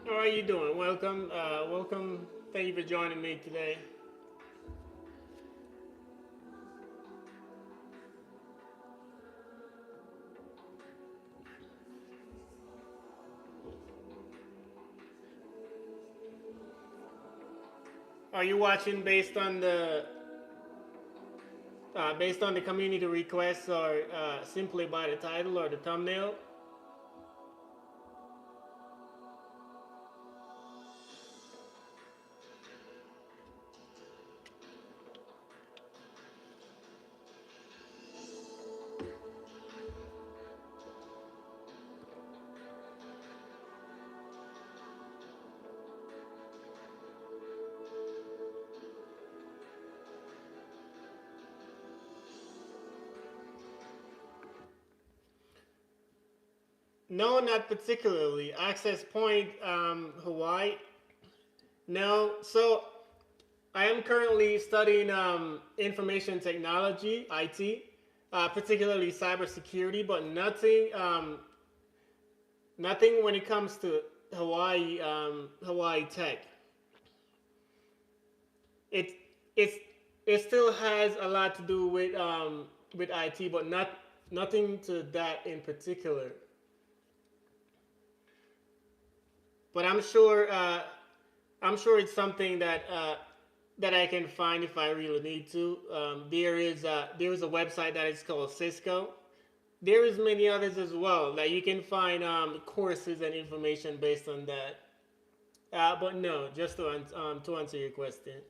How are you doing? Welcome, welcome. Thank you for joining me today. Are you watching based on the community requests, or simply by the title or the thumbnail? No, not particularly. Access Point, Hawaii. No. So I am currently studying information technology, IT, particularly cybersecurity, but nothing when it comes to Hawaii Tech. It it's it still has a lot to do with IT, but nothing to that in particular. But I'm sure it's something that I can find if I really need to. There is a website that is called Cisco. There is many others as well that you can find courses and information based on that. But no, just to answer your question.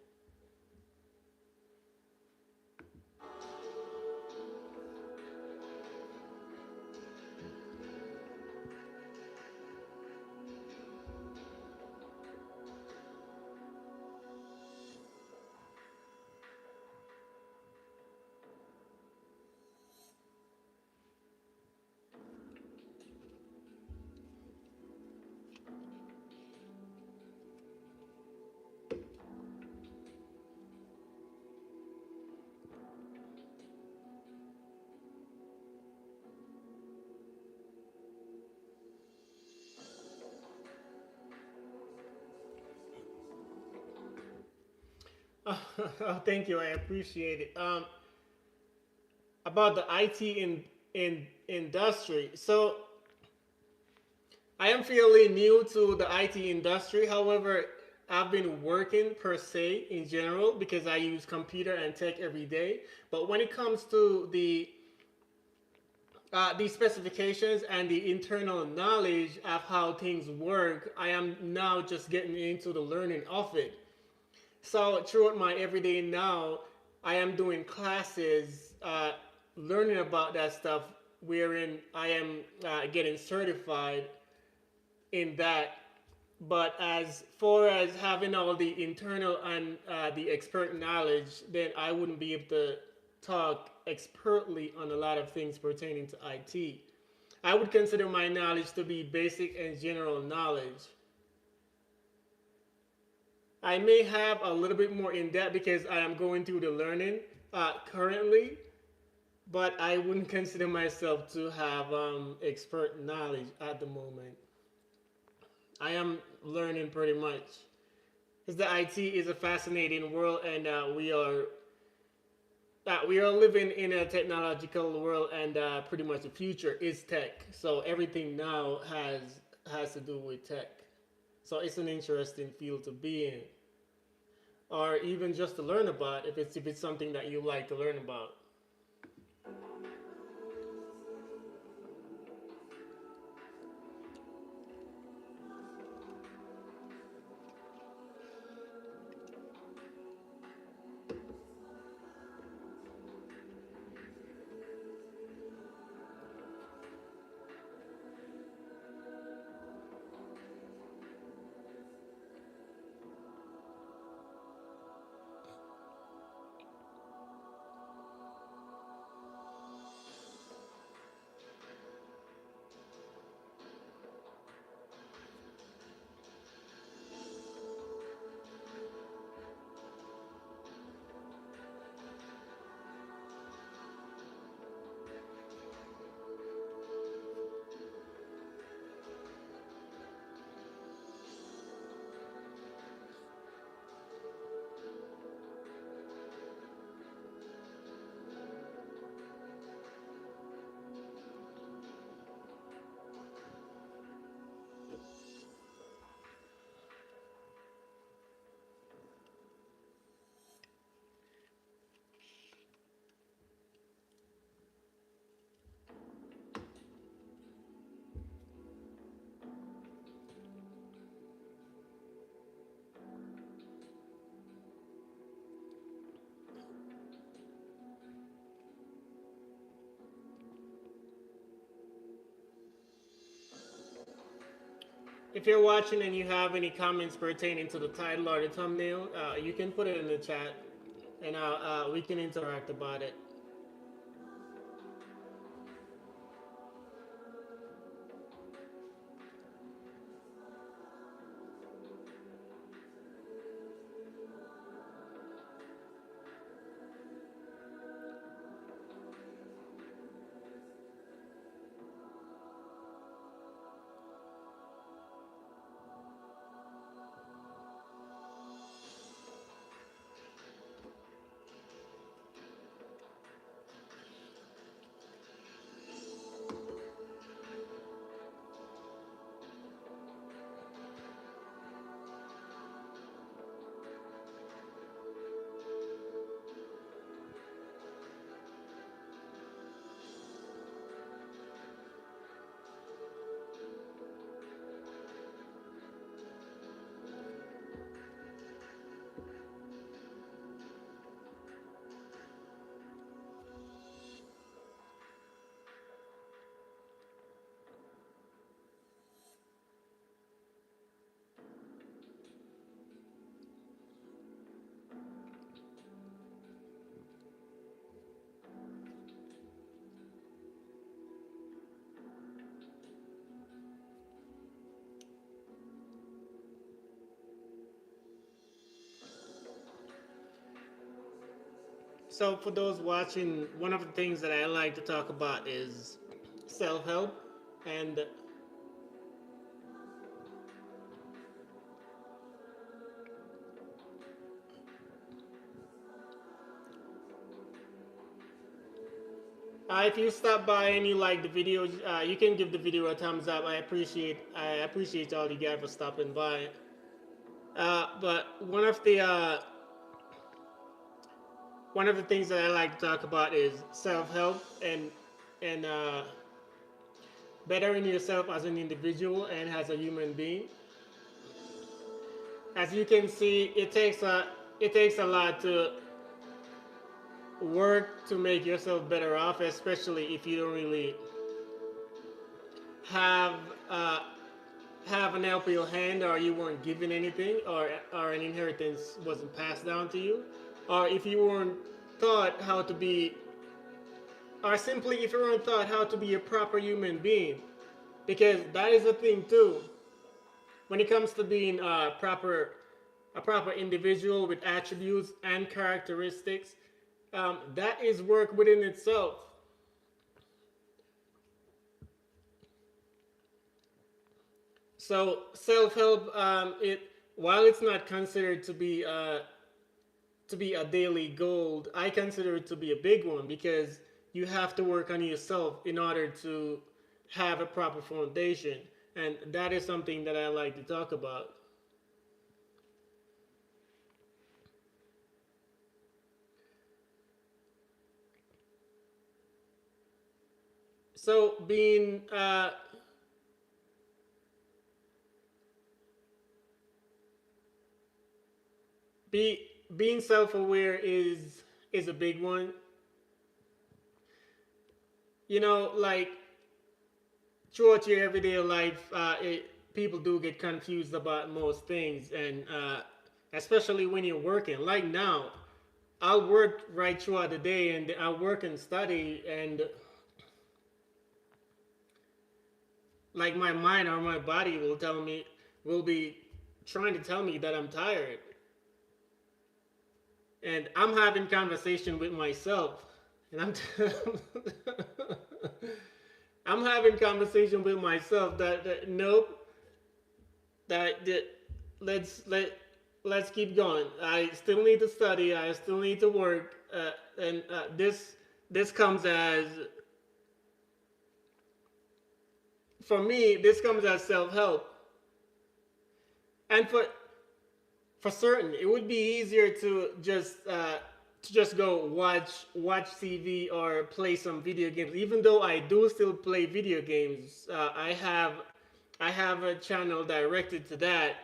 Oh, thank you. I appreciate it. About the IT in industry. So I am fairly new to the IT industry. However, I've been working per se in general because I use computer and tech every day. But when it comes to the specifications and the internal knowledge of how things work, I am now just getting into the learning of it. So throughout my everyday now, I am doing classes, learning about that stuff, wherein I am getting certified in that. But as far as having all the internal and the expert knowledge, then I wouldn't be able to talk expertly on a lot of things pertaining to IT. I would consider my knowledge to be basic and general knowledge. I may have a little bit more in depth because I am going through the learning currently, but I wouldn't consider myself to have expert knowledge at the moment. I am learning pretty much. Because the IT is a fascinating world, and we are living in a technological world, and pretty much the future is tech. So everything now has to do with tech. So it's an interesting field to be in, or even just to learn about if it's something that you like to learn about. If you're watching and you have any comments pertaining to the title or the thumbnail, you can put it in the chat, and we can interact about it. So, for those watching, one of the things that I like to talk about is self help. And if you stop by and you like the video, you can give the video a thumbs up. I appreciate all you guys for stopping by. But one of the things that I like to talk about is self help and bettering yourself as an individual and as a human being. As you can see, it takes a lot to work to make yourself better off, especially if you don't really have uh, have an LPO hand, or you weren't given anything, or an inheritance wasn't passed down to you, or if you weren't taught how to be, or simply if you weren't taught how to be a proper human being, because that is a thing too. When it comes to being a proper individual with attributes and characteristics, that is work within itself. So self-help, it while it's not considered to be a daily goal, I consider it to be a big one, because you have to work on yourself in order to have a proper foundation, and that is something that I like to talk about. So be being self-aware is a big one. Like throughout your everyday life, people do get confused about most things, and especially when you're working. Like now, I'll work right throughout the day, and I'll work and study, and like my mind or my body will be trying to tell me that I'm tired, and I'm having conversation with myself, and I'm having conversation with myself that nope, that let's keep going. I still need to study. I still need to work, and this comes as for me. This comes as self help, and for certain, it would be easier to just go watch TV or play some video games. Even though I do still play video games, I have a channel directed to that.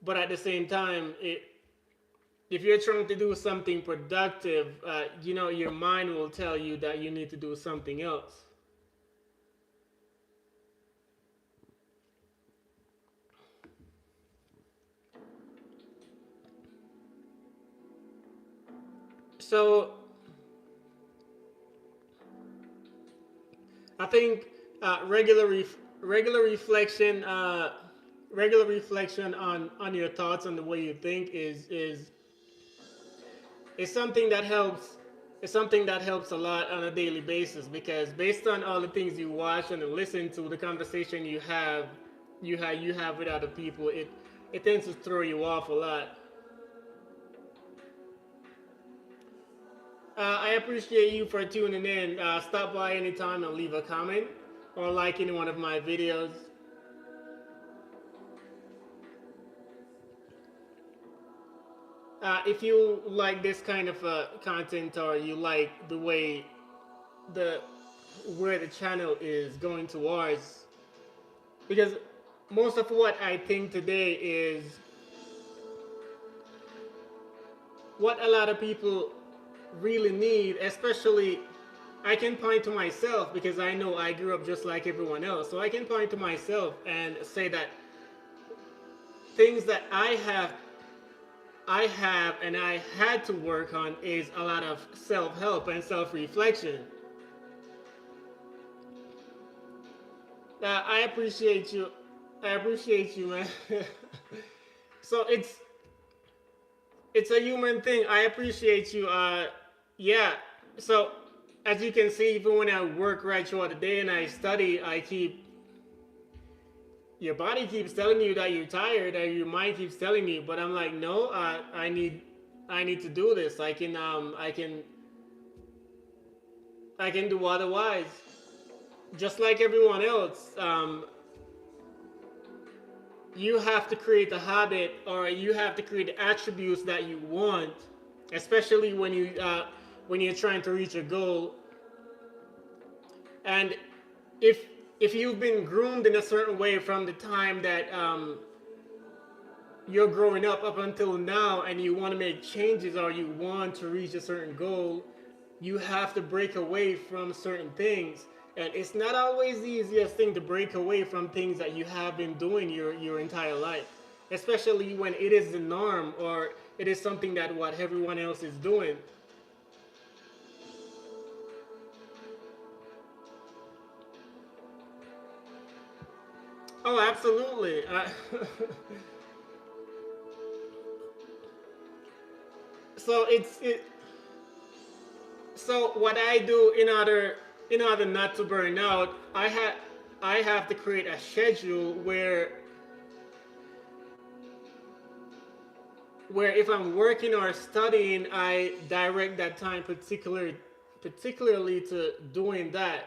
But at the same time, if you're trying to do something productive, your mind will tell you that you need to do something else. So I think regular reflection, regular reflection on your thoughts and the way you think is something that helps. It's something that helps a lot on a daily basis, because based on all the things you watch and listen to, the conversation you have with other people, it tends to throw you off a lot. I appreciate you for tuning in. Stop by anytime and leave a comment or like any one of my videos. If you like this kind of content, or you like the way the where the channel is going towards, because most of what I think today is what a lot of people really need, especially I can point to myself, because I know I grew up just like everyone else. So I can point to myself and say that things that I have and I had to work on is a lot of self-help and self-reflection. I appreciate you. I appreciate you, man. So it's a human thing. I appreciate you. Yeah. So as you can see, even when I work right throughout the day and I study, I keep your body keeps telling you that you're tired, and your mind keeps telling you. But I'm like, no, I need to do this. I can do otherwise. Just like everyone else, you have to create the habit, or you have to create the attributes that you want, especially when you're trying to reach a goal. And if if you've been groomed in a certain way from the time that you're growing up until now, and you want to make changes or you want to reach a certain goal, you have to break away from certain things. And it's not always the easiest thing to break away from things that you have been doing your entire life, especially when it is the norm, or it is something that what everyone else is doing. Oh, absolutely. So so what I do in order not to burn out, I have to create a schedule where if I'm working or studying, I direct that time particularly to doing that.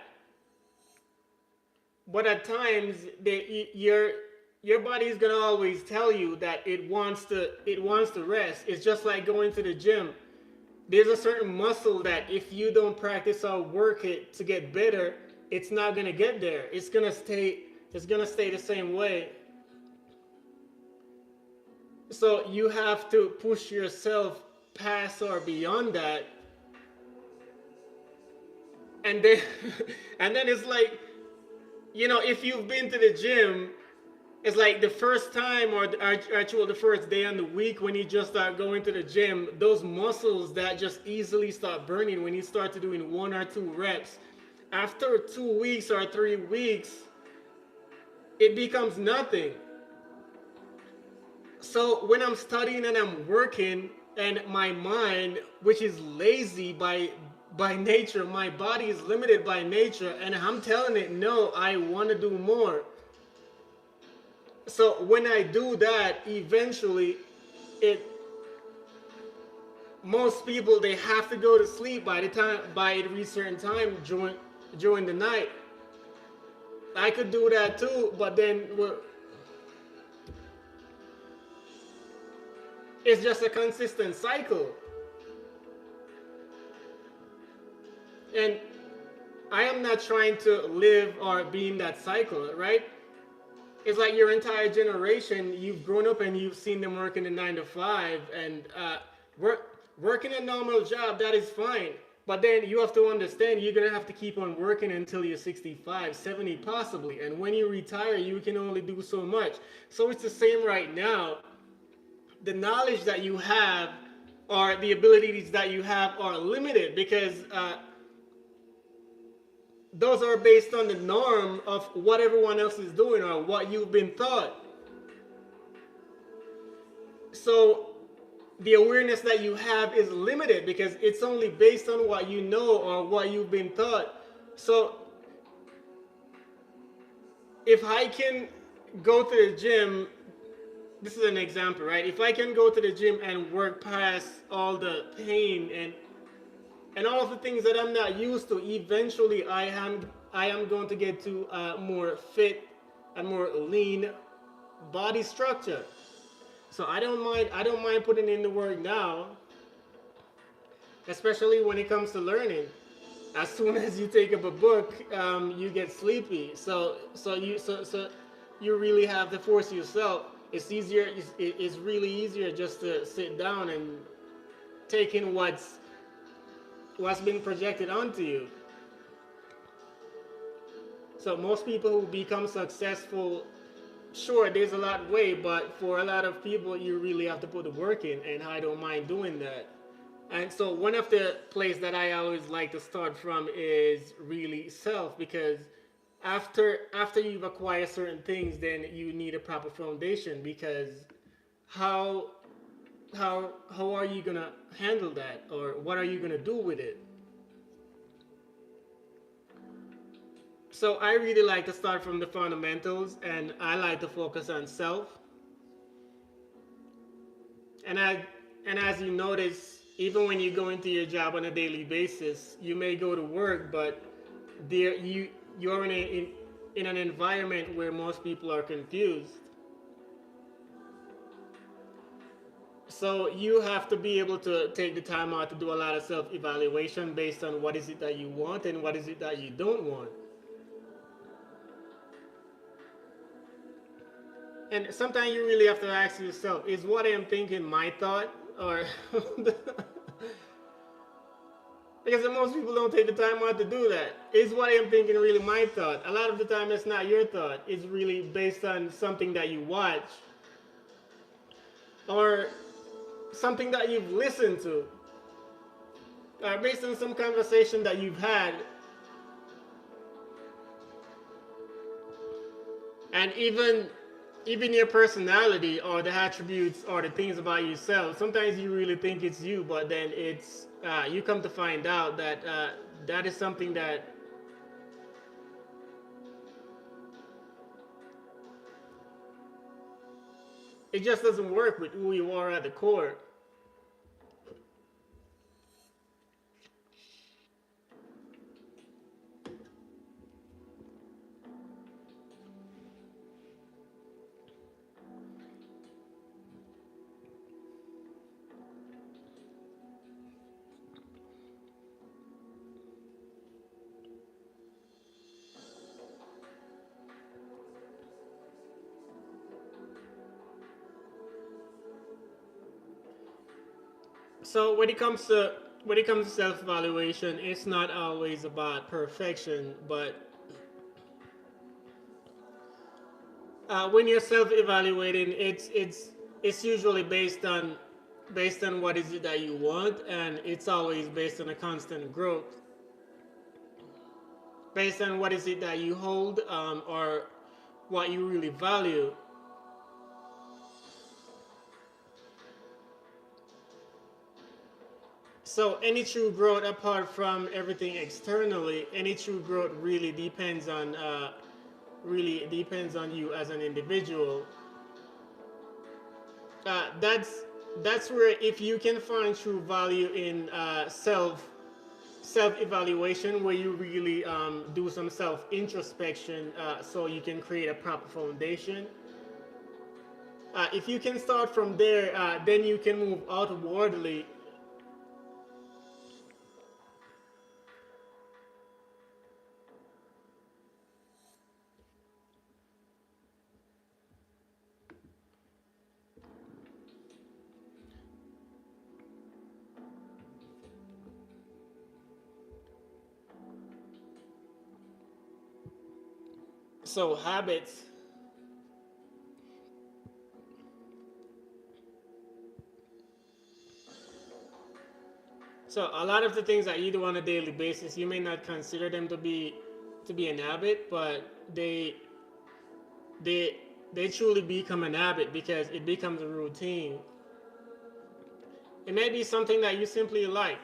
But at times, your body is gonna always tell you that it wants to rest. It's just like going to the gym. There's a certain muscle that if you don't practice or work it to get better, it's not gonna get there. It's gonna stay the same way. So you have to push yourself past or beyond that, and then and then it's like, if you've been to the gym, it's like the first time, or actually the first day on the week when you just start going to the gym, those muscles that just easily start burning when you start to doing 1 or 2 reps. After 2 weeks or 3 weeks, it becomes nothing. So when I'm studying and I'm working, and my mind, which is lazy by nature, my body is limited by nature, and I'm telling it, no, I want to do more. So when I do that, eventually, it most people, they have to go to sleep by a certain time during the night. I could do that too, but then it's just a consistent cycle. And I am not trying to live or be in that cycle, right? It's like your entire generation, you've grown up and you've seen them working a 9 to 5, and working a normal job, that is fine. But then you have to understand, you're going to have to keep on working until you're 65, 70 possibly. And when you retire, you can only do so much. So it's the same right now. The knowledge that you have or the abilities that you have are limited because those are based on the norm of what everyone else is doing or what you've been taught. So the awareness that you have is limited because it's only based on what you know or what you've been taught. So if I can go to the gym, this is an example, right? If I can go to the gym and work past all the pain and all of the things that I'm not used to, eventually I am going to get to a more fit and more lean body structure. So I don't mind putting in the work now, especially when it comes to learning. As soon as you take up a book, you get sleepy. So you really have to force yourself. It's easier. It's really easier just to sit down and take in what's been projected onto you. So most people who become successful, sure, there's a lot way, but for a lot of people, you really have to put the work in, and I don't mind doing that. And so one of the places that I always like to start from is really self, because after you've acquired certain things, then you need a proper foundation, because how how are you gonna handle that, or what are you gonna do with it? So I really like to start from the fundamentals, and I like to focus on self. And as you notice, even when you go into your job on a daily basis, you may go to work, but there you're in an environment where most people are confused. So you have to be able to take the time out to do a lot of self-evaluation based on what is it that you want and what is it that you don't want. And sometimes you really have to ask yourself, is what I'm thinking my thought, or because most people don't take the time out to do that. Is what I'm thinking really my thought? A lot of the time, it's not your thought. It's really based on something that you watch or something that you've listened to, or based on some conversation that you've had. And even your personality or the attributes or the things about yourself, sometimes you really think it's you, but then it's you come to find out that that is something that it just doesn't work with who you are at the core. So when it comes to self-evaluation, it's not always about perfection, but when you're self-evaluating, it's usually based on what is it that you want, and it's always based on a constant growth, based on what is it that you hold, or what you really value. So any true growth, apart from everything externally, any true growth really depends on you as an individual. That's where, if you can find true value in self evaluation, where you really do some self introspection, so you can create a proper foundation. If you can start from there, then you can move outwardly. So habits. So a lot of the things that you do on a daily basis, you may not consider them to be an habit, but they they truly become an habit because it becomes a routine. It may be something that you simply like,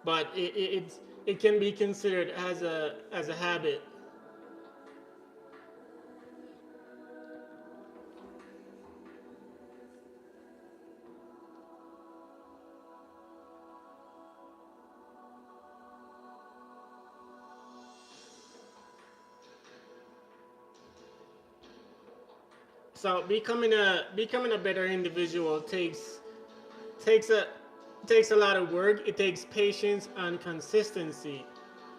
but it can be considered as a habit. So becoming a better individual takes a takes a lot of work. It takes patience and consistency.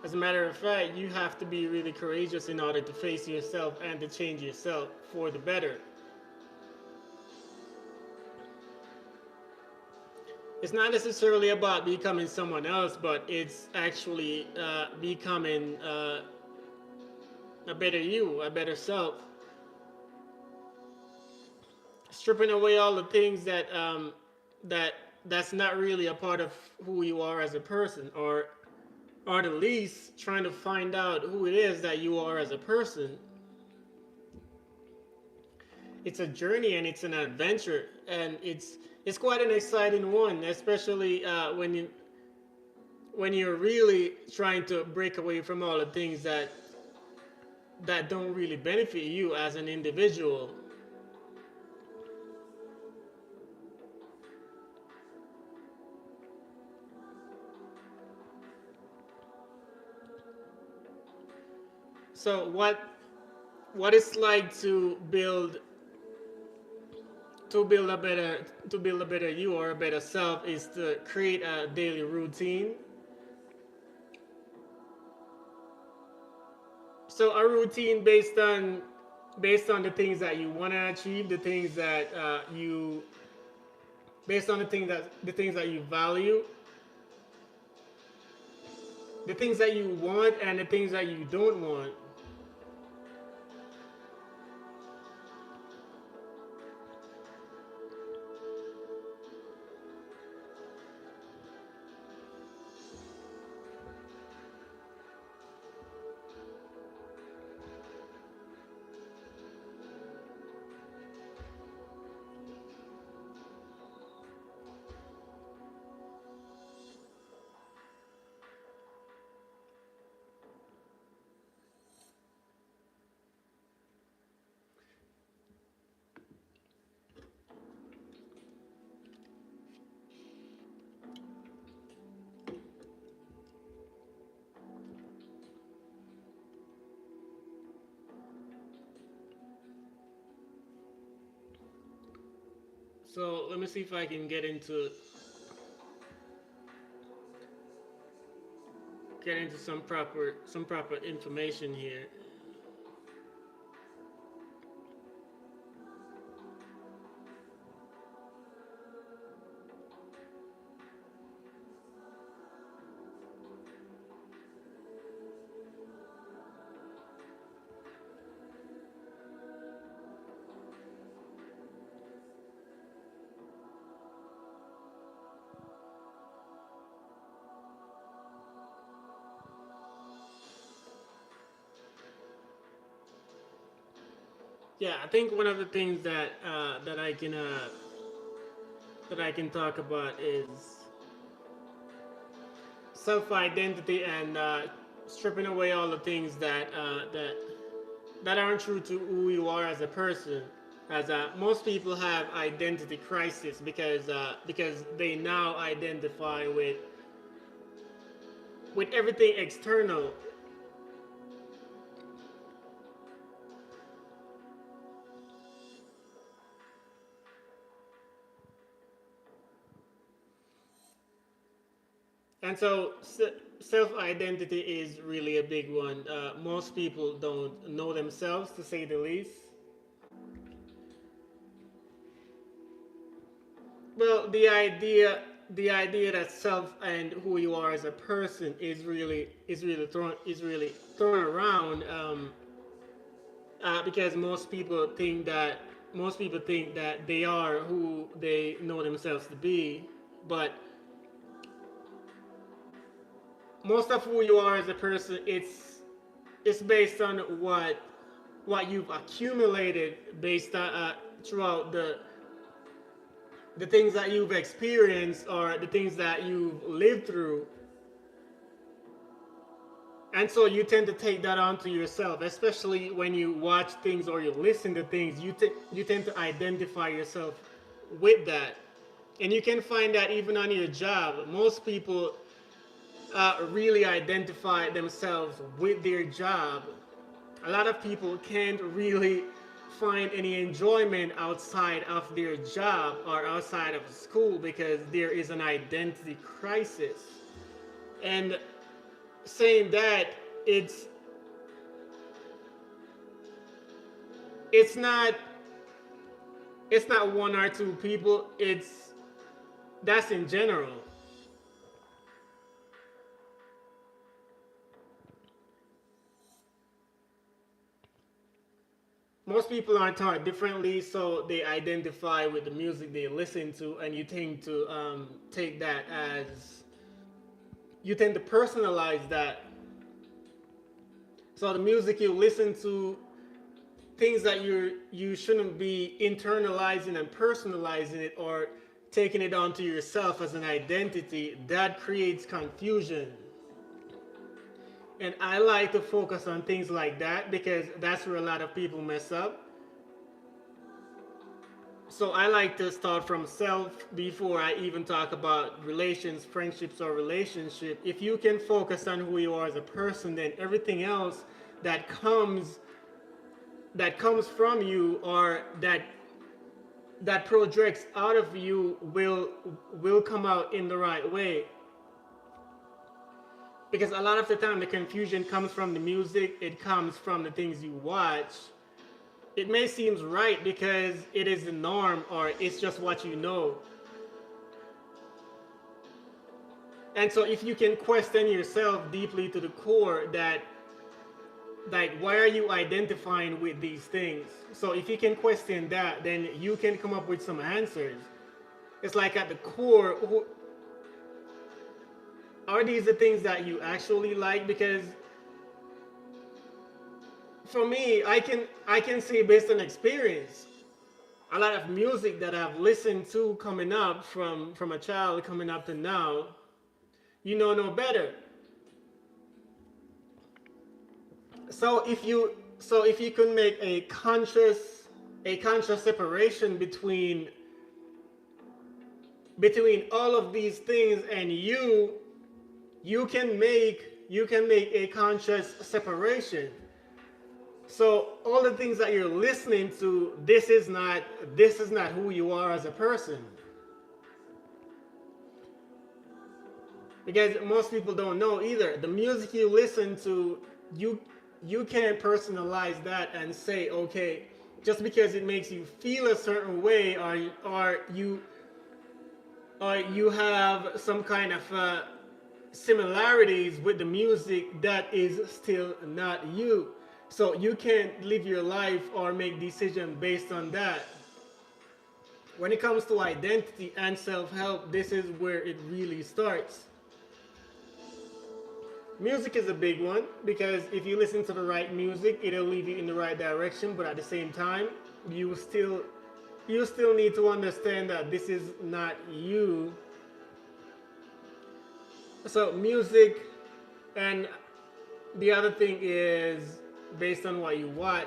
As a matter of fact, you have to be really courageous in order to face yourself and to change yourself for the better. It's not necessarily about becoming someone else, but it's actually becoming a better you, a better self. Stripping away all the things that that's not really a part of who you are as a person, or at least trying to find out who it is that you are as a person. It's a journey and it's an adventure, and it's quite an exciting one, especially when you're really trying to break away from all the things that don't really benefit you as an individual. So what it's like to build a better to build a better you or a better self is to create a daily routine. So a routine based on the things that you want to achieve, the things that you based on the things that you value, the things that you want, and the things that you don't want. So let me see if I can get into some proper information here. Yeah, I think one of the things that I can talk about is self identity and stripping away all the things that aren't true to who you are as a person. As most people have identity crisis because they now identify with everything external. And so self identity is really a big one. Most people don't know themselves, to say the least. Well, the idea that self and who you are as a person is really thrown around because most people think that they are who they know themselves to be, but most of who you are as a person, it's based on what you've accumulated based on throughout the things that you've experienced or the things that you've lived through. And so you tend to take that onto yourself, especially when you watch things or you listen to things. You tend to identify yourself with that, and you can find that even on your job. Most people really identify themselves with their job. A lot of people can't really find any enjoyment outside of their job or outside of school because there is an identity crisis. And saying that, it's it's not it's not one or two people, it's that's in general. Most people are taught differently, so they identify with the music they listen to, and you tend to take that as you tend to personalize that. So the music you listen to, things that you shouldn't be internalizing and personalizing it or taking it onto yourself as an identity, that creates confusion. And I like to focus on things like that because that's where a lot of people mess up. So I like to start from self before I even talk about relations, friendships, or relationship. If you can focus on who you are as a person, then everything else that comes that comes from you or that projects out of you will come out in the right way. Because a lot of the time the confusion comes from the music, it comes from the things you watch. It may seem right because it is the norm or it's just what you know. And so if you can question yourself deeply to the core that like why are you identifying with these things? So if you can question that, then you can come up with some answers. It's like at the core, are these the things that you actually like? Because for me, I can say based on experience, a lot of music that I've listened to coming up from a child coming up to now, you know no better. So if you can make a conscious separation between all of these things and you can make a conscious separation. So all the things that you're listening to, this is not who you are as a person. Because most people don't know either. The music you listen to, you can't personalize that and say, okay, just because it makes you feel a certain way, or you have some kind of similarities with the music, that is still not you. So you can't live your life or make decisions based on that. When it comes to identity and self-help, this is where it really starts. Music is a big one because if you listen to the right music, it'll lead you in the right direction. But at the same time, you still need to understand that this is not you. So music, and the other thing is based on what you watch.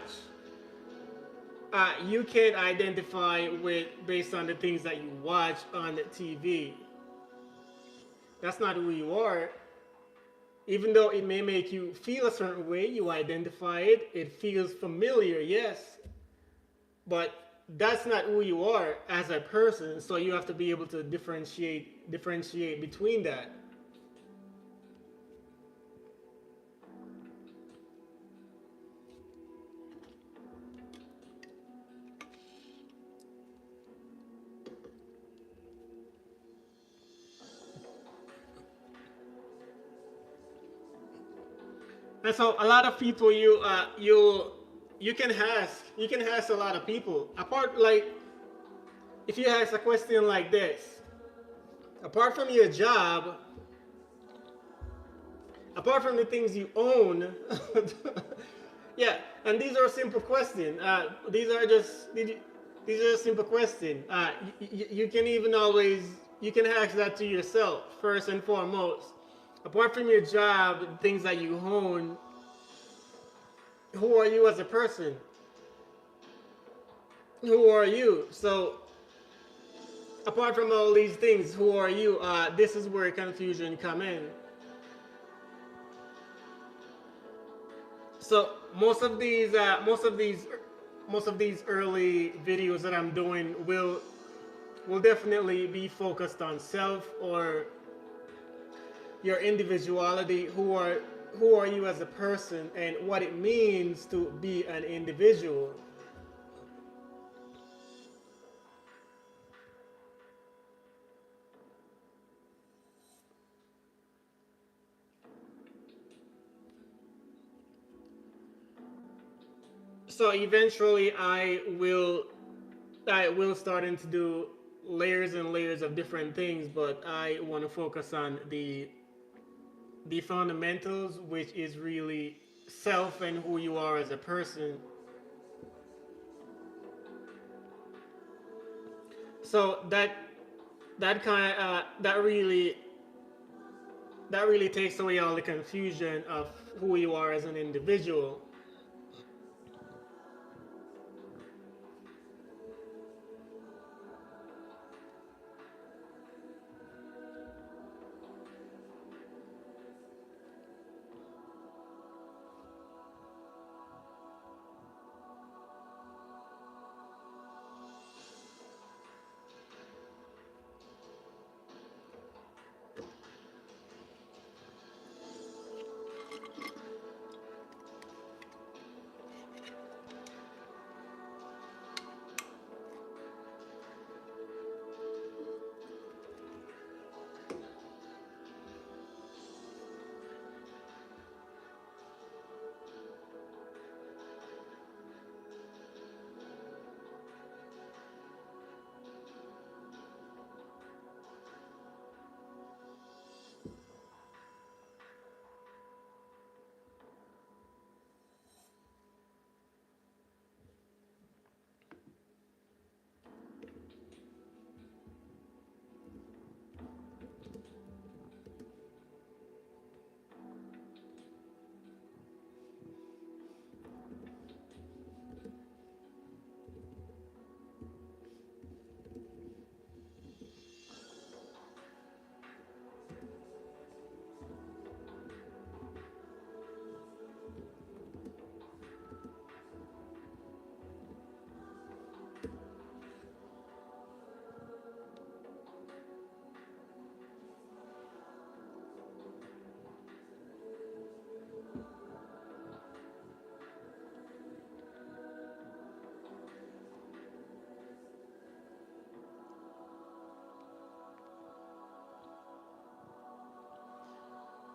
You can't identify with based on the things that you watch on the TV. That's not who you are. Even though it may make you feel a certain way, you identify it. It feels familiar, yes, but that's not who you are as a person. So you have to be able to differentiate between that. And so a lot of people you can ask a lot of people apart, like if you ask a question like this, apart from your job, apart from the things you own. Yeah, and these are simple questions. These are simple questions. You can even always you can ask that to yourself first and foremost. Apart from your job, things that you own, who are you as a person? Who are you? So apart from all these things, who are you? This is where confusion come in. So most of these early videos that I'm doing will definitely be focused on self or your individuality. Who are you as a person and what it means to be an individual. So eventually I will start to do layers and layers of different things, but I want to focus on the fundamentals, which is really self and who you are as a person. So that really takes away all the confusion of who you are as an individual.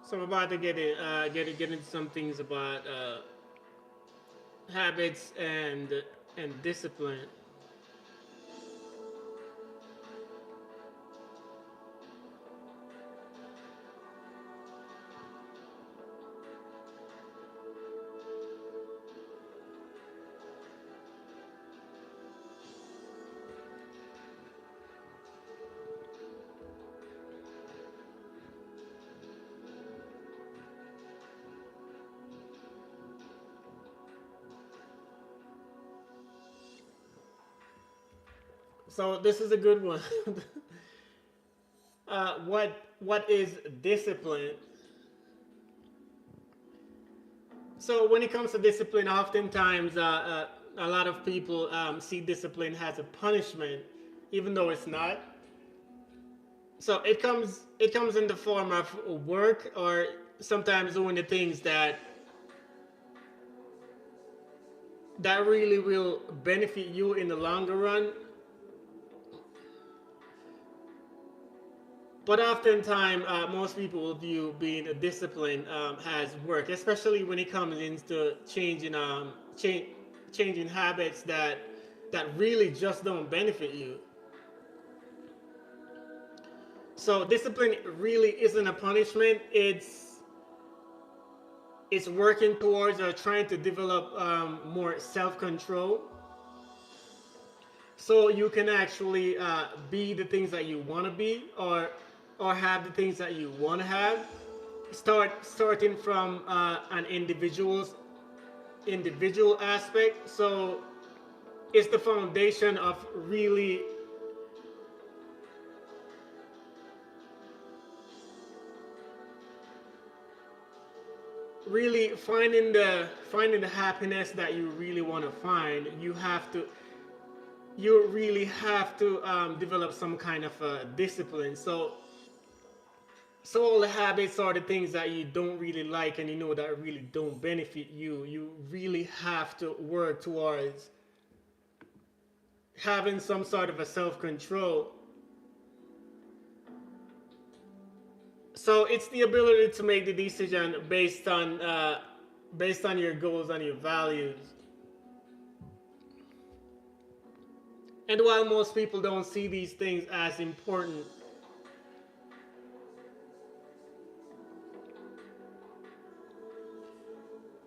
So I'm about to get into some things about habits and discipline. So this is a good one. What is discipline? So when it comes to discipline, oftentimes a lot of people see discipline as a punishment, even though it's not. So it comes in the form of work or sometimes doing the things that really will benefit you in the longer run. But oftentimes, most people will view being a discipline as work, especially when it comes into changing habits that really just don't benefit you. So discipline really isn't a punishment. it's working towards or trying to develop more self-control, so you can actually be the things that you want to be, or have the things that you want to have. Starting from an individual aspect. So it's the foundation of really finding the happiness that you really want to find. You really have to develop some kind of discipline. So all the habits are the things that you don't really like, and you know that really don't benefit you. You really have to work towards having some sort of a self-control. So it's the ability to make the decision based on your goals and your values. And while most people don't see these things as important,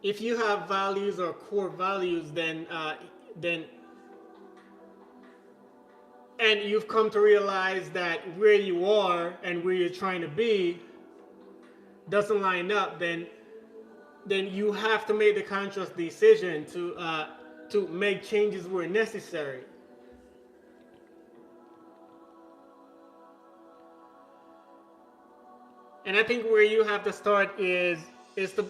if you have values or core values, then and you've come to realize that where you are and where you're trying to be doesn't line up, then you have to make the conscious decision to make changes where necessary. And I think where you have to start is to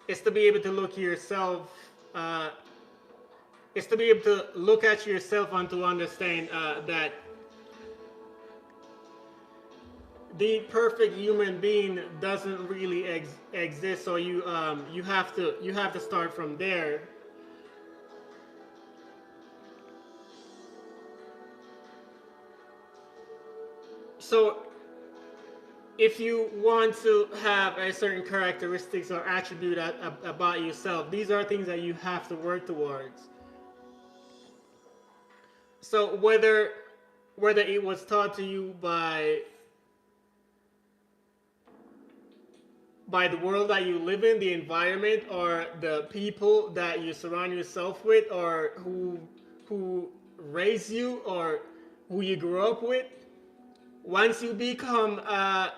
is to be able to look yourself uh, is to be able to look at yourself and to understand that the perfect human being doesn't really exist. So you have to start from there. So if you want to have a certain characteristics or attribute about yourself, these are things that you have to work towards. So whether it was taught to you by the world that you live in, the environment, or the people that you surround yourself with, or who raised you, or who you grew up with, once you become a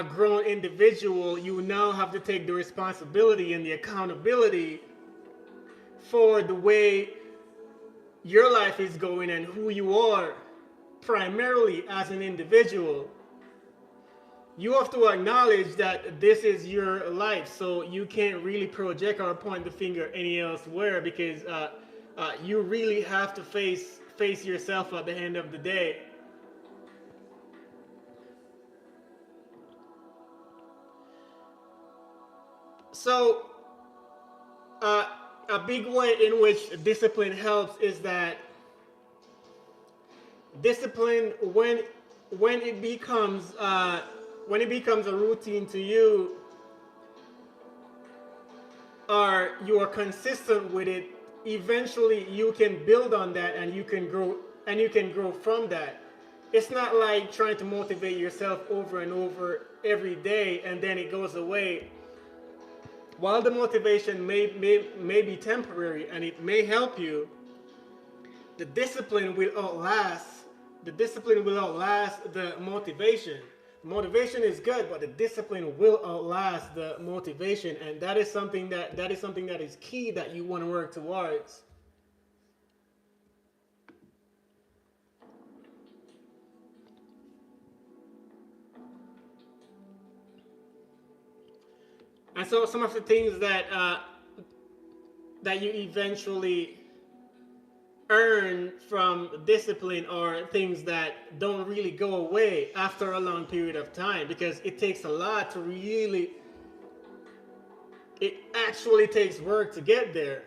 grown individual, you now have to take the responsibility and the accountability for the way your life is going and who you are primarily as an individual. You have to acknowledge that this is your life, so you can't really project or point the finger any elsewhere, because you really have to face yourself at the end of the day. So uh, a big way in which discipline helps is that discipline, when it becomes a routine to you, or you are consistent with it, eventually you can build on that, and you can grow from that. It's not like trying to motivate yourself over and over every day and then it goes away. While the motivation may be temporary and it may help you, the discipline will outlast the motivation. Motivation is good, but the discipline will outlast the motivation, and that is something that is key that you want to work towards. And so some of the things that you eventually earn from discipline are things that don't really go away after a long period of time, because it takes a lot to really, it actually takes work to get there.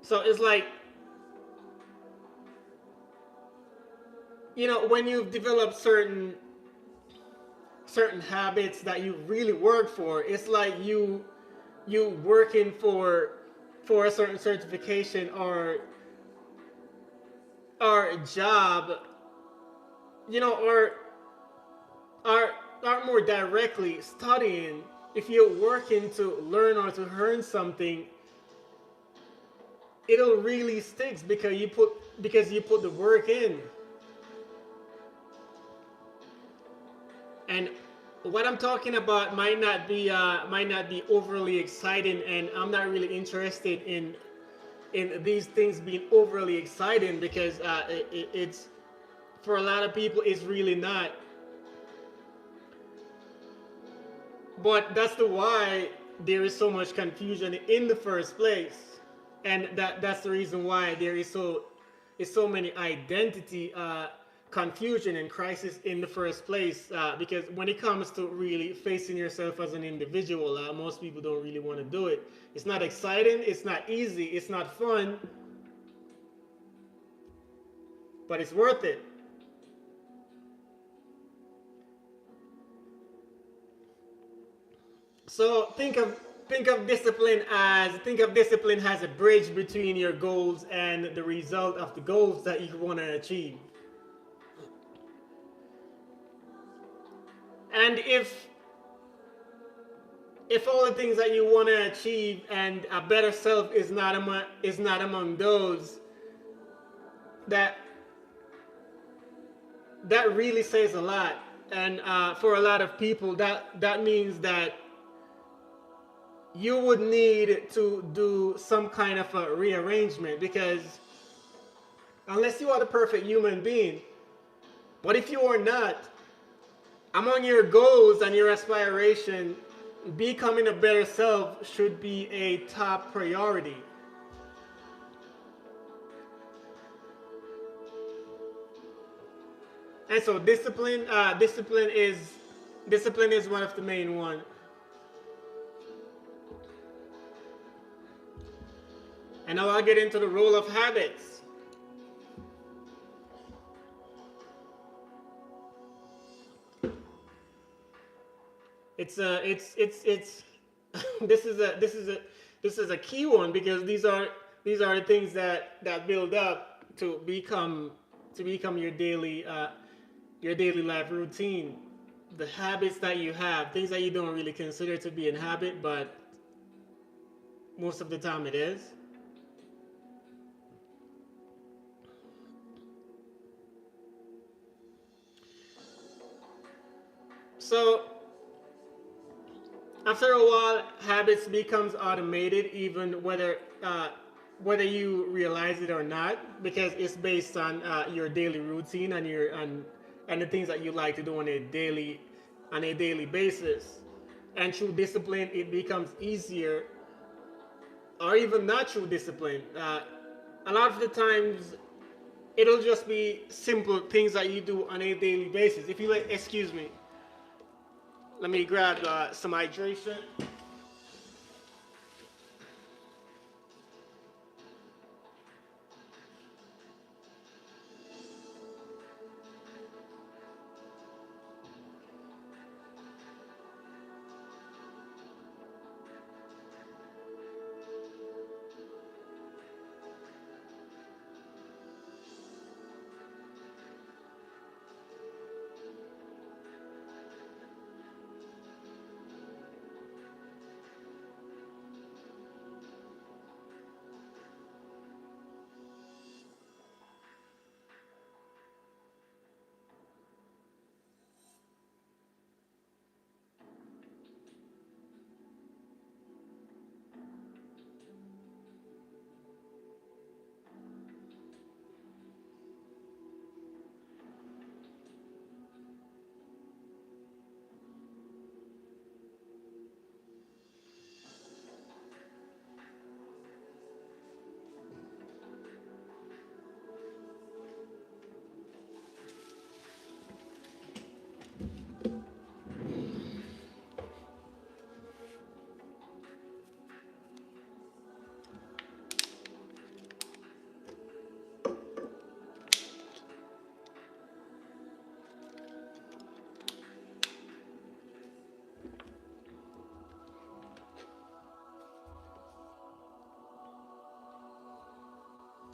So it's like, when you've developed certain habits that you really work for, it's like you working for a certain certification or a job, or aren't more directly studying, if you're working to learn or to earn something, it'll really sticks because you put the work in. And what I'm talking about might not be overly exciting, and I'm not really interested in these things being overly exciting because it's for a lot of people it's really not. But that's the why there is so much confusion in the first place, and that's the reason why there is so many identity confusion and crisis in the first place. Because when it comes to really facing yourself as an individual, most people don't really want to do it. It's not exciting. It's not easy. It's not fun, but it's worth it. So think of discipline as a bridge between your goals and the result of the goals that you want to achieve. And if all the things that you want to achieve and a better self is not among those, that that really says a lot. And for a lot of people, that means that you would need to do some kind of a rearrangement, because unless you are the perfect human being, but if you are not, among your goals and your aspiration, becoming a better self should be a top priority. And so discipline is one of the main one. And now I'll get into the role of habits. It's this is a key one, because these are the things that build up to become your daily life routine. The habits that you have, things that you don't really consider to be a habit, but most of the time it is. So after a while, habits becomes automated, even whether you realize it or not, because it's based on your daily routine and and the things that you like to do on a daily basis. And through discipline, it becomes easier, or even not through discipline. A lot of the times, it'll just be simple things that you do on a daily basis. If you excuse me, let me grab some hydration.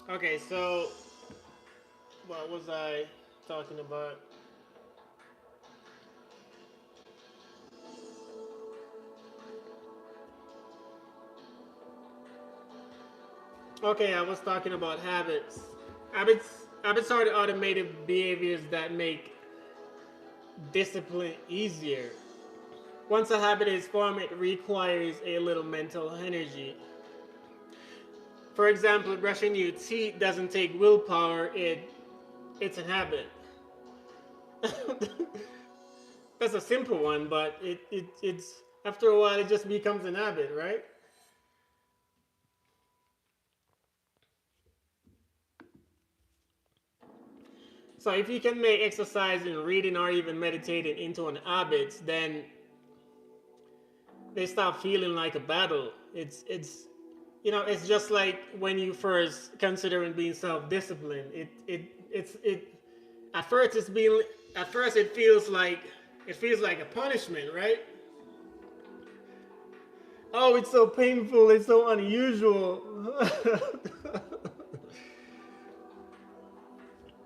Okay, so what was I talking about? Okay, I was talking about habits. Habits are the automated behaviors that make discipline easier. Once a habit is formed, it requires a little mental energy. For example, brushing your teeth doesn't take willpower, it's a habit. That's a simple one, but it's after a while it just becomes an habit, right? So if you can make exercising, reading, or even meditating into an habit, then they stop feeling like a battle. It's just like when you first considering being self-disciplined. It at first it's being at first it feels like a punishment, right? Oh, it's so painful, it's so unusual.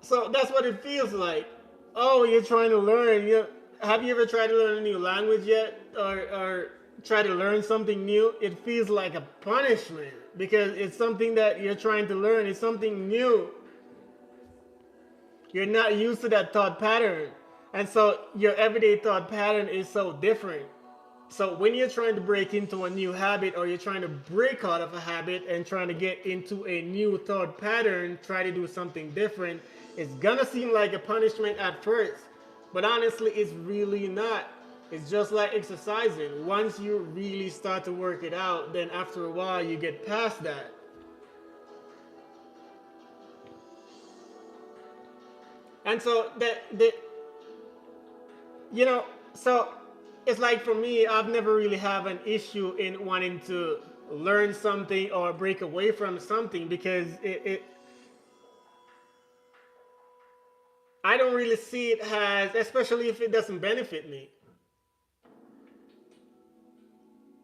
So that's what it feels like. Oh, you're trying to learn. Have you ever tried to learn a new language yet, or try to learn something new? It feels like a punishment because it's something that you're trying to learn. It's something new. You're not used to that thought pattern, and so your everyday thought pattern is so different. So when you're trying to break into a new habit, or you're trying to break out of a habit and trying to get into a new thought pattern, try to do something different, it's gonna seem like a punishment at first. But honestly, it's really not. It's just like exercising. Once you really start to work it out, then after a while you get past that. And so you know, so it's like for me, I've never really have an issue in wanting to learn something or break away from something because I don't really see it as, especially if it doesn't benefit me.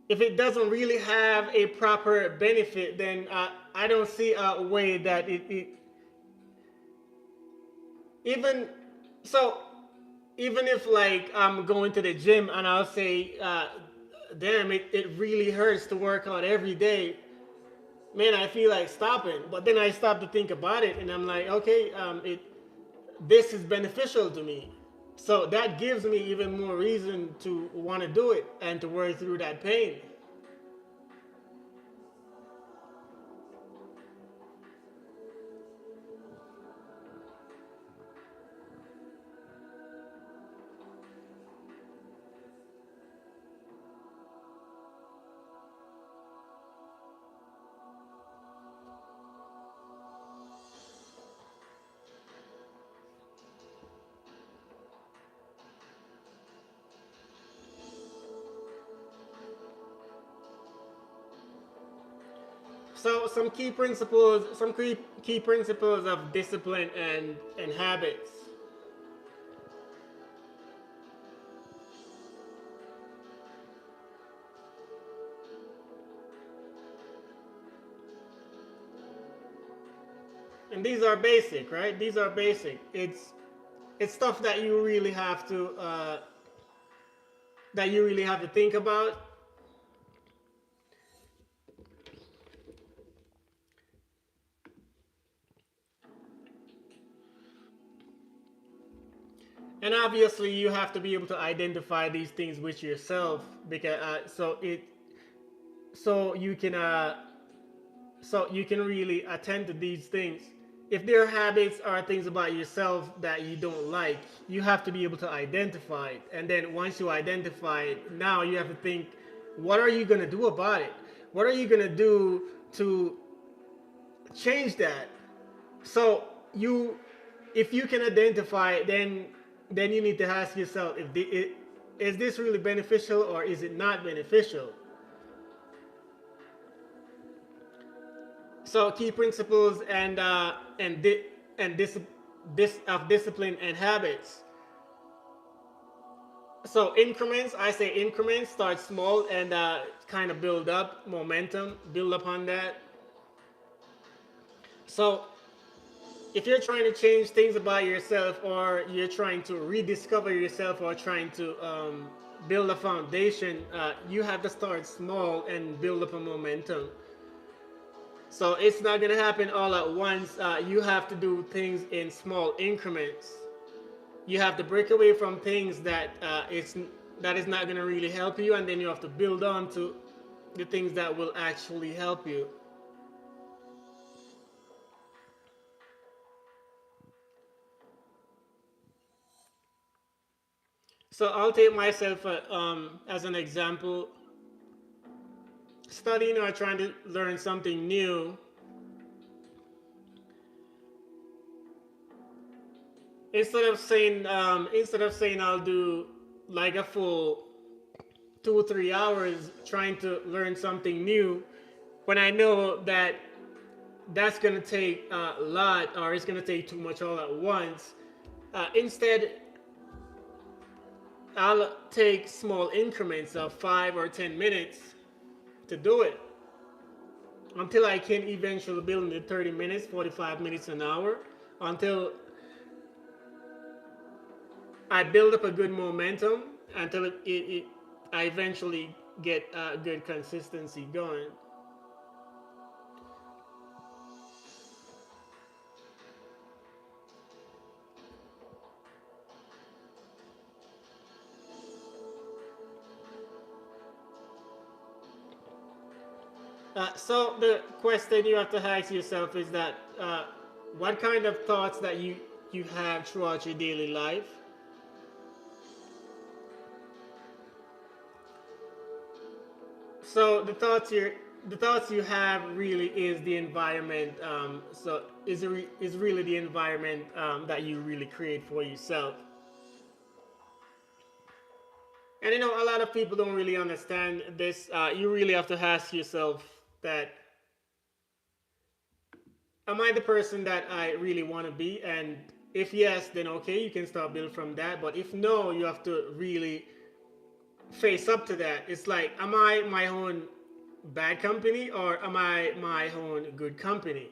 If it doesn't really have a proper benefit, then I don't see a way that it even so even if like I'm going to the gym and I'll say, damn, it really hurts to work out every day. Man, I feel like stopping, but then I stop to think about it, and I'm like, okay, this is beneficial to me, so that gives me even more reason to want to do it and to work through that pain. So some key principles of discipline and habits. And these are basic, right? These are basic. It's stuff that you really have to think about. And obviously you have to be able to identify these things with yourself, because so you can really attend to these things. If there are habits or things about yourself that you don't like, you have to be able to identify it. And then once you identify it, now you have to think, what are you going to do about it? What are you going to do to change that? So you, if you can identify it, then you need to ask yourself, is this really beneficial or is it not beneficial? So key principles and of discipline and habits. So increments, I say increments, start small and kind of build up momentum, build upon that. So if you're trying to change things about yourself, or you're trying to rediscover yourself, or trying to build a foundation, you have to start small and build up a momentum. So it's not going to happen all at once. You have to do things in small increments. You have to break away from things that is not going to really help you, and then you have to build on to the things that will actually help you. So I'll take myself as an example. Studying or trying to learn something new, instead of saying I'll do like a full 2 or 3 hours trying to learn something new, when I know that that's gonna take a lot or it's gonna take too much all at once. Instead, I'll take small increments of 5 or 10 minutes to do it until I can eventually build into 30 minutes, 45 minutes, an hour, until I build up a good momentum until I eventually get a good consistency going. So the question you have to ask yourself is that what kind of thoughts that you have throughout your daily life. So the thoughts you have really is the environment. So is really the environment that you really create for yourself. And a lot of people don't really understand this. You really have to ask yourself that, am I the person that I really want to be? And if yes, then okay, you can start build from that. But if no, you have to really face up to that. It's like, am I my own bad company or am I my own good company?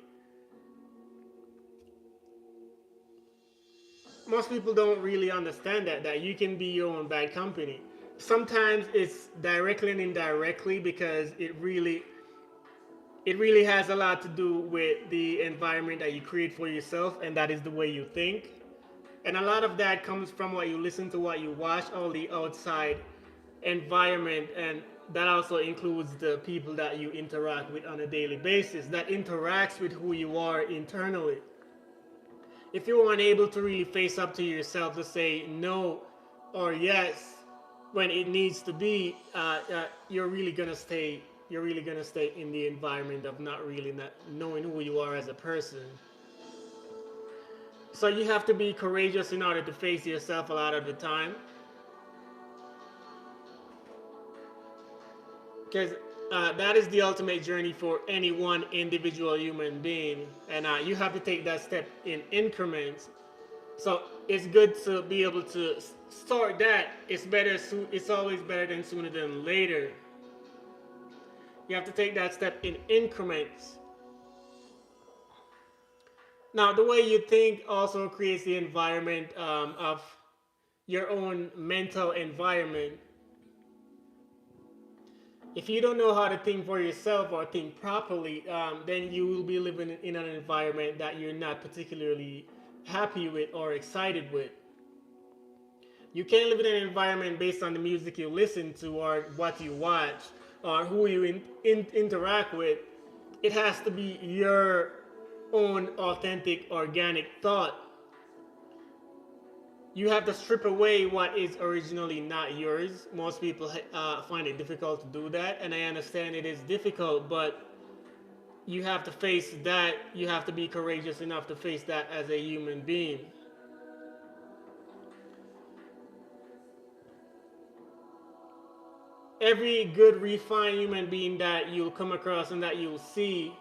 Most people don't really understand that you can be your own bad company. Sometimes it's directly and indirectly because it really has a lot to do with the environment that you create for yourself, and that is the way you think. And a lot of that comes from what you listen to, what you watch, all the outside environment, and that also includes the people that you interact with on a daily basis, that interacts with who you are internally. If you're unable to really face up to yourself to say no or yes when it needs to be, you're really gonna stay in the environment of not knowing who you are as a person. So you have to be courageous in order to face yourself a lot of the time, because that is the ultimate journey for any one individual human being, and you have to take that step in increments. So it's good to be able to start that. It's always better than sooner than later. You have to take that step in increments. Now, the way you think also creates the environment of your own mental environment. If you don't know how to think for yourself or think properly, then you will be living in an environment that you're not particularly happy with or excited with. You can't live in an environment based on the music you listen to or what you watch or who you interact with. It has to be your own authentic, organic thought. You have to strip away what is originally not yours. Most people find it difficult to do that, and I understand it is difficult, but you have to face that. You have to be courageous enough to face that as a human being. Every good, refined human being that you'll come across and that you'll see,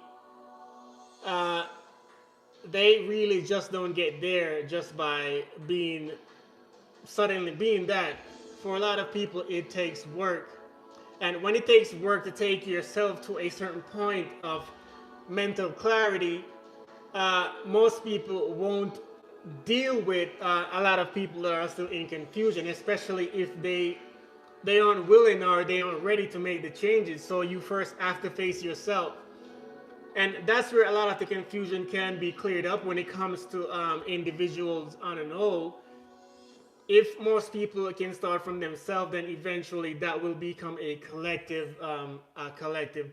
uh, they really just don't get there just by suddenly being that. For a lot of people, it takes work. And when it takes work to take yourself to a certain point of mental clarity, most people won't deal with a lot of people that are still in confusion, especially if they aren't willing or they aren't ready to make the changes. So you first have to face yourself. And that's where a lot of the confusion can be cleared up when it comes to individuals on an whole. If most people can start from themselves, then eventually that will become a collective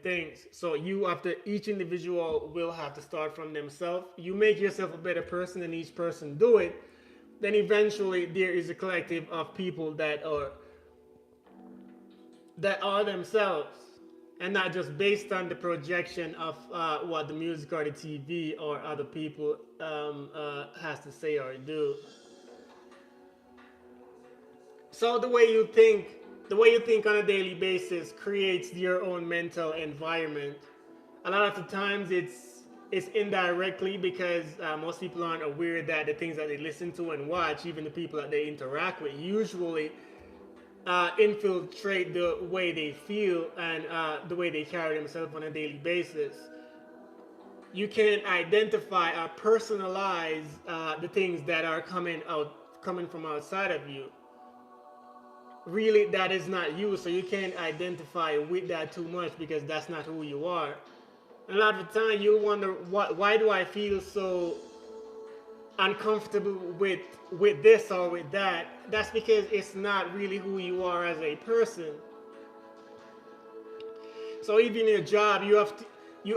thing. So you, after each individual will have to start from themselves. You make yourself a better person, and each person do it. Then eventually there is a collective of people that are themselves, and not just based on the projection of what the music or the TV or other people has to say or do. So the way you think on a daily basis creates your own mental environment. A lot of the times it's indirectly, because most people aren't aware that the things that they listen to and watch, even the people that they interact with, usually infiltrate the way they feel and the way they carry themselves on a daily basis. You can identify or personalize the things that are coming from outside of you. Really, that is not you, so you can't identify with that too much, because that's not who you are. And a lot of the time you wonder, why do I feel so uncomfortable with this or with that? That's because it's not really who you are as a person. So even in your job, you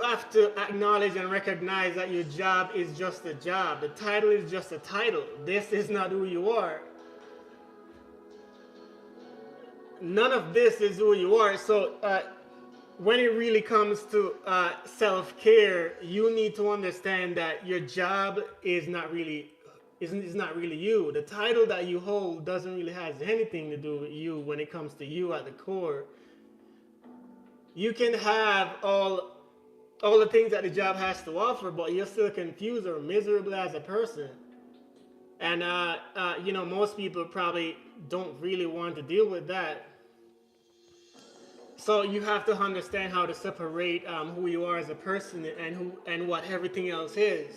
have to acknowledge and recognize that your job is just a job. The title is just a title. This is not who you are. None of this is who you are. So when it really comes to self-care, you need to understand that your job is not really you. The title that you hold doesn't really have anything to do with you when it comes to you at the core. You can have all the things that the job has to offer, but you're still confused or miserable as a person. And most people probably don't really want to deal with that. So you have to understand how to separate who you are as a person and what everything else is.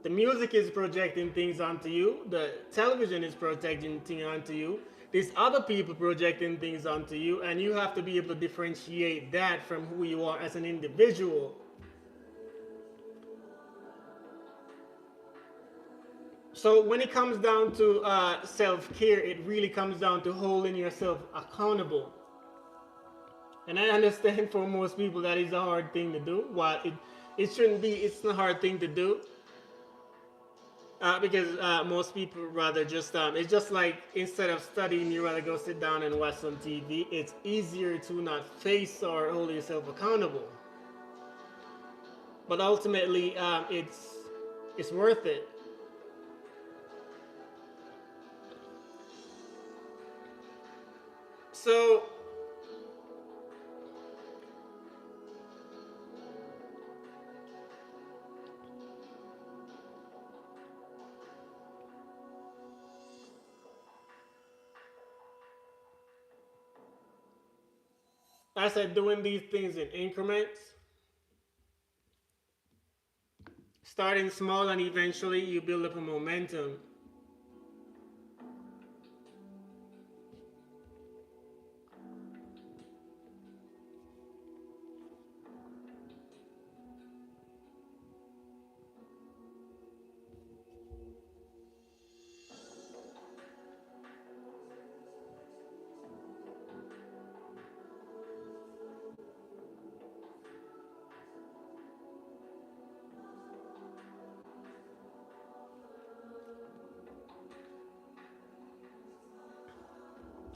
The music is projecting things onto you. The television is projecting things onto you. There's other people projecting things onto you, and you have to be able to differentiate that from who you are as an individual. So when it comes down to self-care, it really comes down to holding yourself accountable. And I understand for most people that is a hard thing to do. While it shouldn't be, it's a hard thing to do, because most people rather just it's just like, instead of studying, you rather go sit down and watch some TV. It's easier to not face or hold yourself accountable, but ultimately it's worth it. So I said, doing these things in increments, starting small, and eventually you build up a momentum.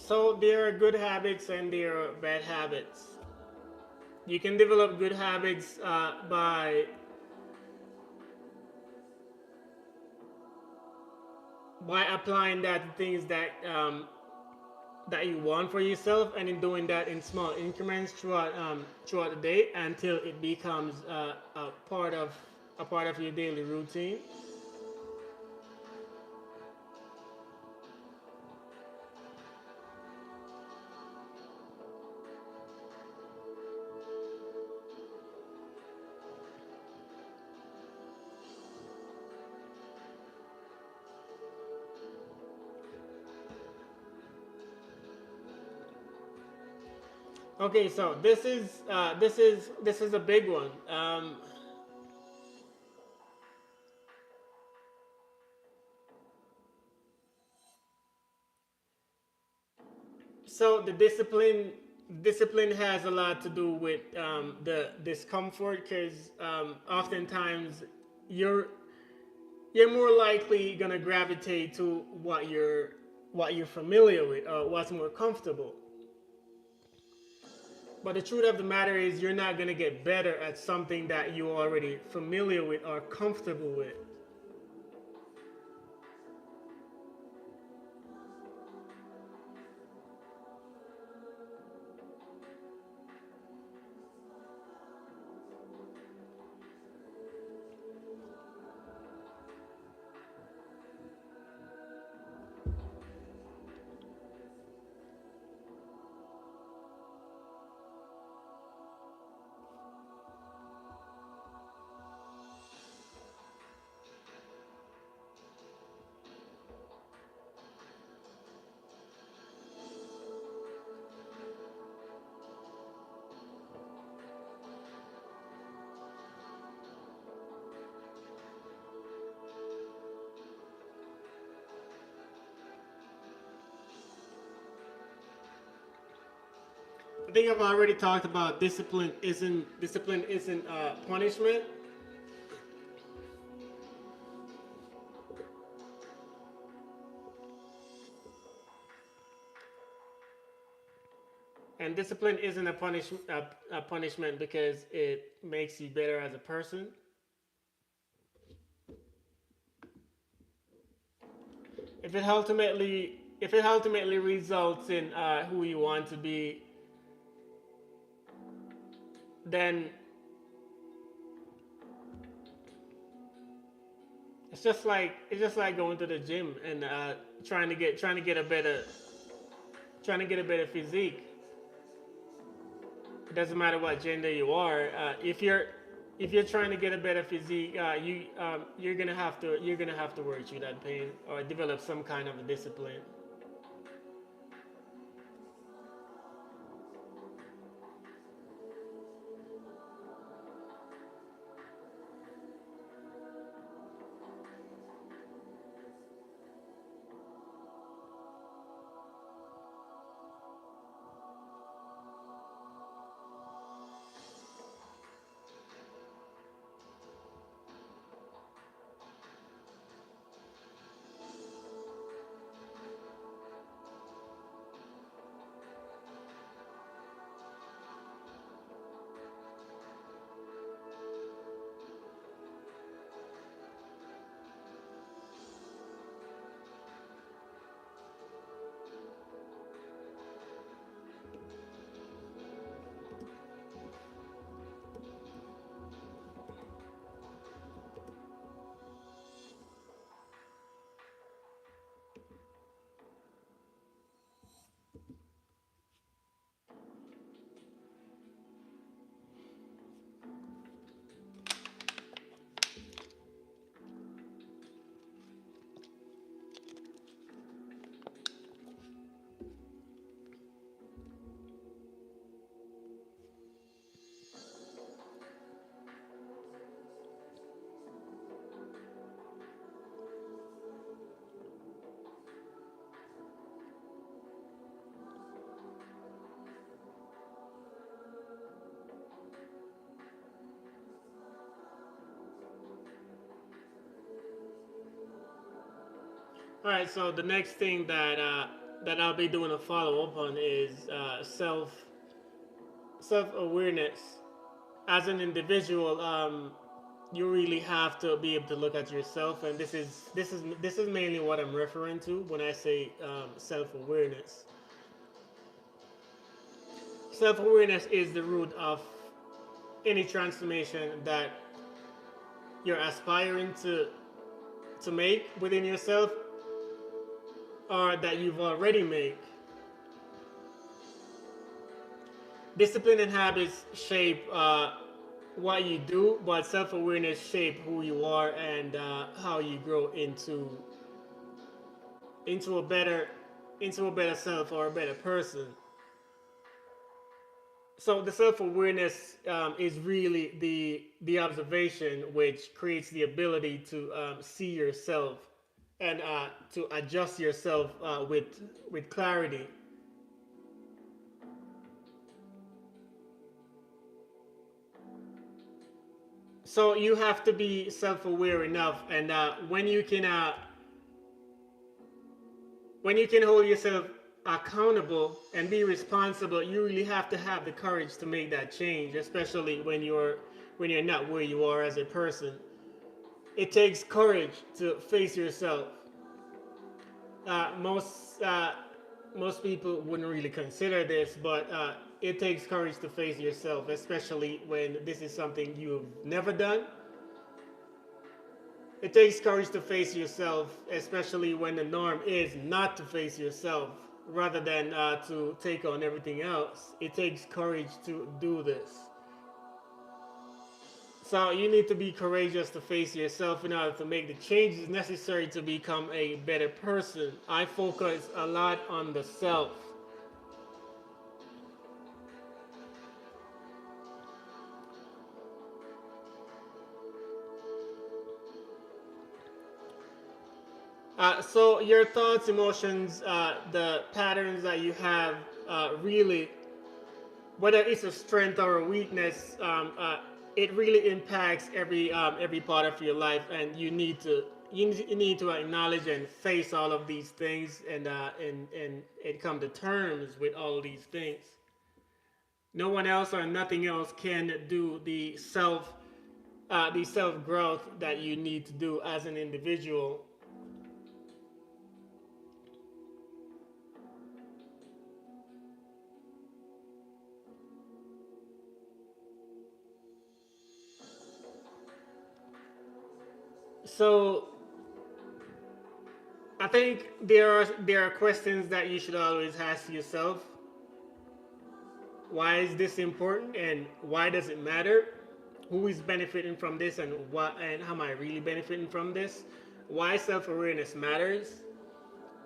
So there are good habits and there are bad habits. You can develop good habits by applying that to things that you want for yourself, and in doing that in small increments throughout the day, until it becomes a part of your daily routine. Okay, so this is a big one. So the discipline has a lot to do with the discomfort, because oftentimes you're you're more likely gonna gravitate to what you're familiar with or what's more comfortable. But the truth of the matter is, you're not gonna get better at something that you're already familiar with or comfortable with. I think I've already talked about discipline isn't punishment, and discipline isn't a punishment because it makes you better as a person. If it ultimately results in who you want to be, then it's just like going to the gym and trying to get a better physique. It doesn't matter what gender you are. If you're trying to get a better physique, you're gonna have to work through that pain or develop some kind of a discipline. All right. So the next thing that I'll be doing a follow up on is self awareness. As an individual, you really have to be able to look at yourself, and this is mainly what I'm referring to when I say self awareness. Self awareness is the root of any transformation that you're aspiring to make within yourself, or that you've already made. Discipline and habits shape what you do, but self awareness shape who you are and how you grow into a better self or a better person. So the self-awareness is really the observation which creates the ability to see yourself and to adjust yourself with clarity. So you have to be self-aware enough, and when you can hold yourself accountable and be responsible, you really have to have the courage to make that change, especially when you're not where you are as a person. It takes courage to face yourself. uh, most uh, Most people wouldn't really consider this, but it takes courage to face yourself, especially when this is something you've never done. It takes courage to face yourself, especially when the norm is not to face yourself rather than to take on everything else. It takes courage to do this. So you need to be courageous to face yourself in order to make the changes necessary to become a better person. I focus a lot on the self. So your thoughts, emotions, the patterns that you have, really, whether it's a strength or a weakness, it really impacts every part of your life, and you need to acknowledge and face all of these things, and come to terms with all of these things. No one else or nothing else can do the self growth that you need to do as an individual. So I think there are questions that you should always ask yourself. Why is this important, and why does it matter? Who is benefiting from this, and how am I really benefiting from this? Why self-awareness matters.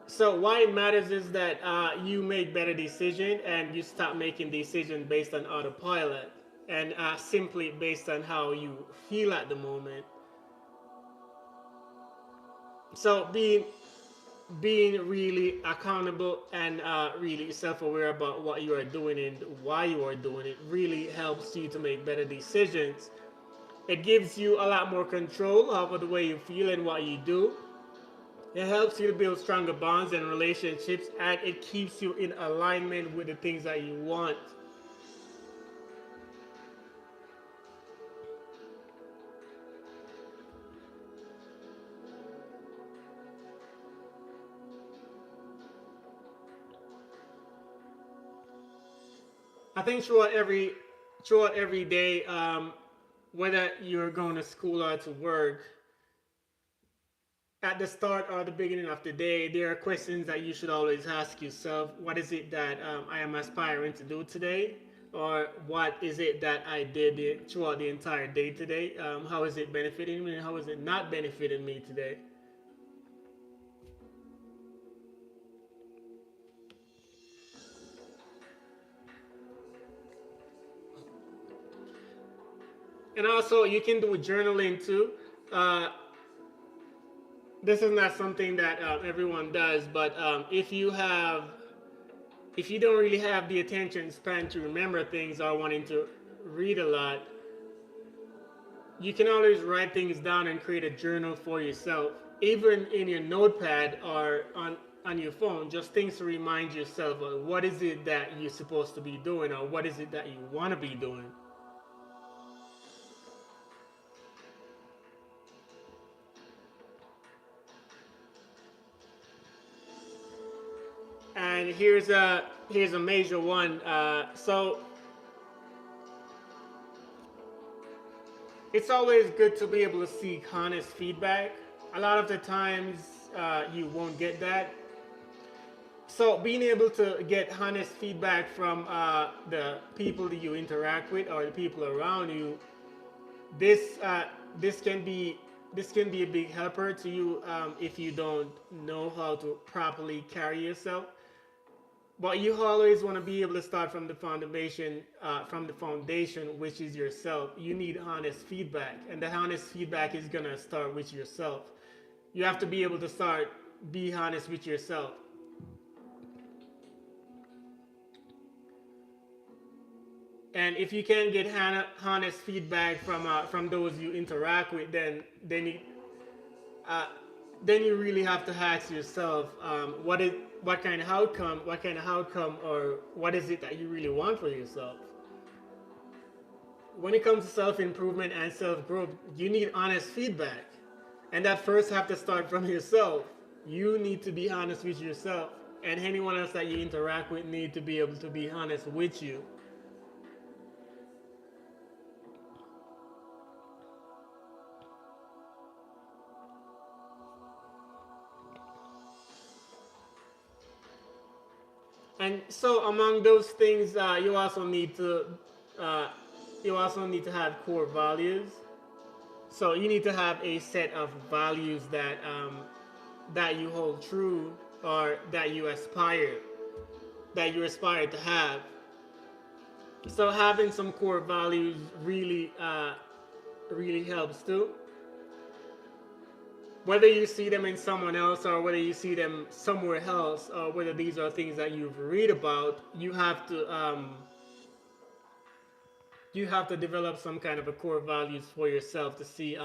So why it matters is that you make better decisions, and you stop making decisions based on autopilot and simply based on how you feel at the moment. So being really accountable and really self-aware about what you are doing and why you are doing it really helps you to make better decisions. It gives you a lot more control over the way you feel and what you do. It helps you to build stronger bonds and relationships, and it keeps you in alignment with the things that you want. I think throughout every day, whether you're going to school or to work, at the start or the beginning of the day, there are questions that you should always ask yourself. What is it that I am aspiring to do today? Or what is it that I did throughout the entire day today? How is it benefiting me, and how is it not benefiting me today? And also, you can do journaling too. Uh, this is not something that everyone does, but if you don't really have the attention span to remember things or wanting to read a lot, you can always write things down and create a journal for yourself, even in your notepad or on your phone. Just things to remind yourself of what is it that you're supposed to be doing, or what is it that you want to be doing. And here's a major one. So it's always good to be able to seek honest feedback. A lot of the times you won't get that. So being able to get honest feedback from the people that you interact with or the people around you, this this can be this can be a big helper to you if you don't know how to properly carry yourself. But you always want to be able to start from the foundation, which is yourself. You need honest feedback, and that honest feedback is gonna start with yourself. You have to be able to be honest with yourself. And if you can't get honest feedback from those you interact with, uh, then you really have to ask yourself, what kind of outcome, or what is it that you really want for yourself. When it comes to self improvement and self growth, you need honest feedback, and that first have to start from yourself. You need to be honest with yourself, and anyone else that you interact with need to be able to be honest with you. And so among those things, uh, you also need to have core values. So you need to have a set of values that you hold true, or that you aspire to have. So having some core values really helps too. Whether you see them in someone else, or whether you see them somewhere else, or whether these are things that you've read about, you have to develop some kind of a core values for yourself to see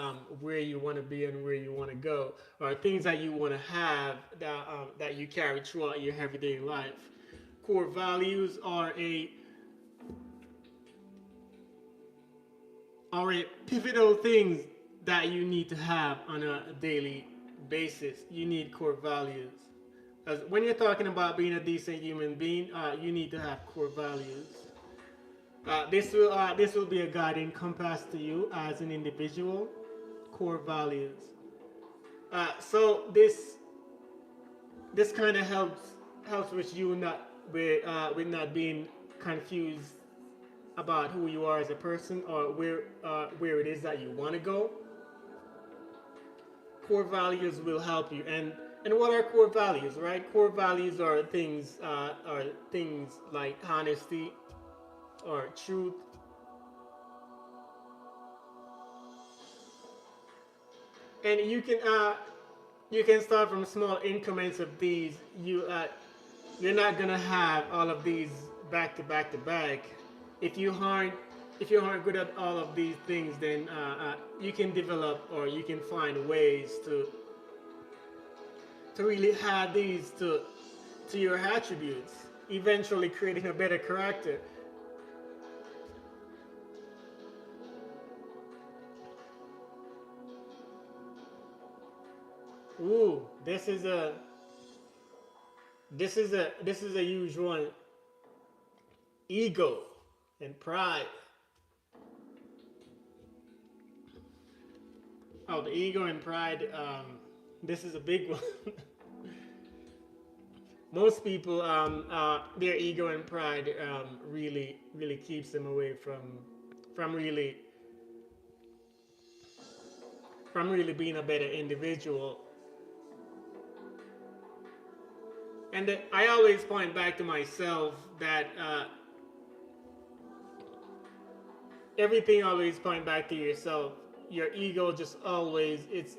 where you want to be and where you want to go, or things that you want to have that you carry throughout your everyday life. Core values are a pivotal things that you need to have on a daily basis. You need core values. As when you're talking about being a decent human being, you need to have core values. This will be a guiding compass to you as an individual. Core values. So this kind of helps with you not with not being confused about who you are as a person, or where it is that you want to go. Core values will help you. And what are core values, right? Core values are things like honesty, or truth. And you can start from small increments of these. You're not gonna have all of these back to back to back. If you aren't if you aren't good at all of these things, then you can develop, or you can find ways to really add these to your attributes, eventually creating a better character. Ooh, this is a huge one. Ego and pride. Oh, the ego and pride. This is a big one. Most people, their ego and pride really keeps them away from really from really being a better individual. And I always point back to myself that everything always point back to yourself. Your ego just always it's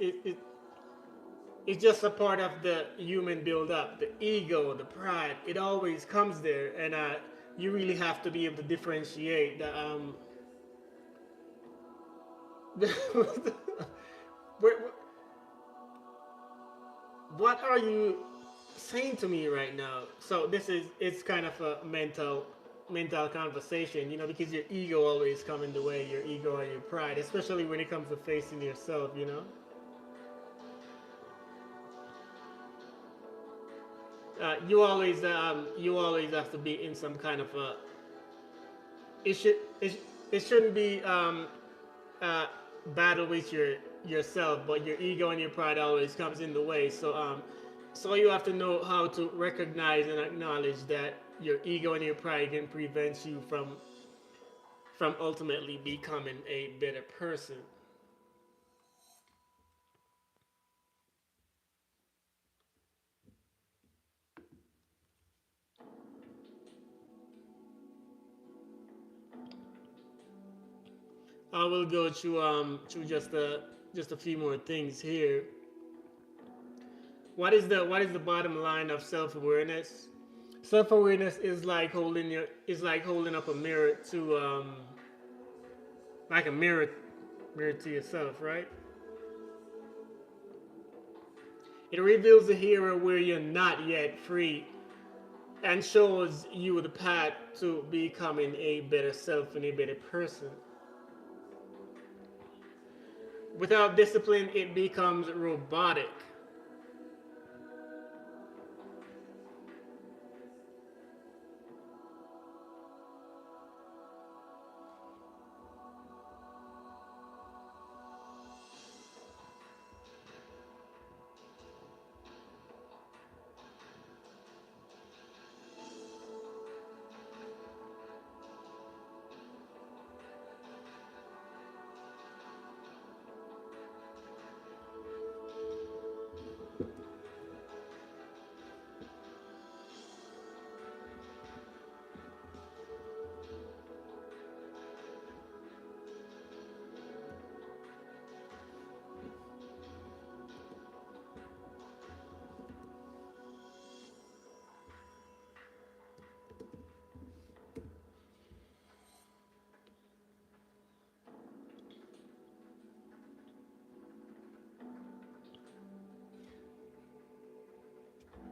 just a part of the human build up. The ego, the pride, it always comes there, and you really have to be able to differentiate the where, what are you saying to me right now? So it's kind of a mental conversation, because your ego always come in the way, your ego and your pride, especially when it comes to facing yourself. You always have to be in some kind of a it should it shouldn't be uh, battle with yourself, but your ego and your pride always comes in the way. So you have to know how to recognize and acknowledge that your ego and your pride can prevent you from ultimately becoming a better person. I will go through just a few more things here. What is the bottom line of self awareness? Self awareness is like holding up a mirror to like a mirror to yourself, right? It reveals the area where you're not yet free and shows you the path to becoming a better self and a better person. Without discipline, it becomes robotic.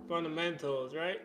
Fundamentals, right?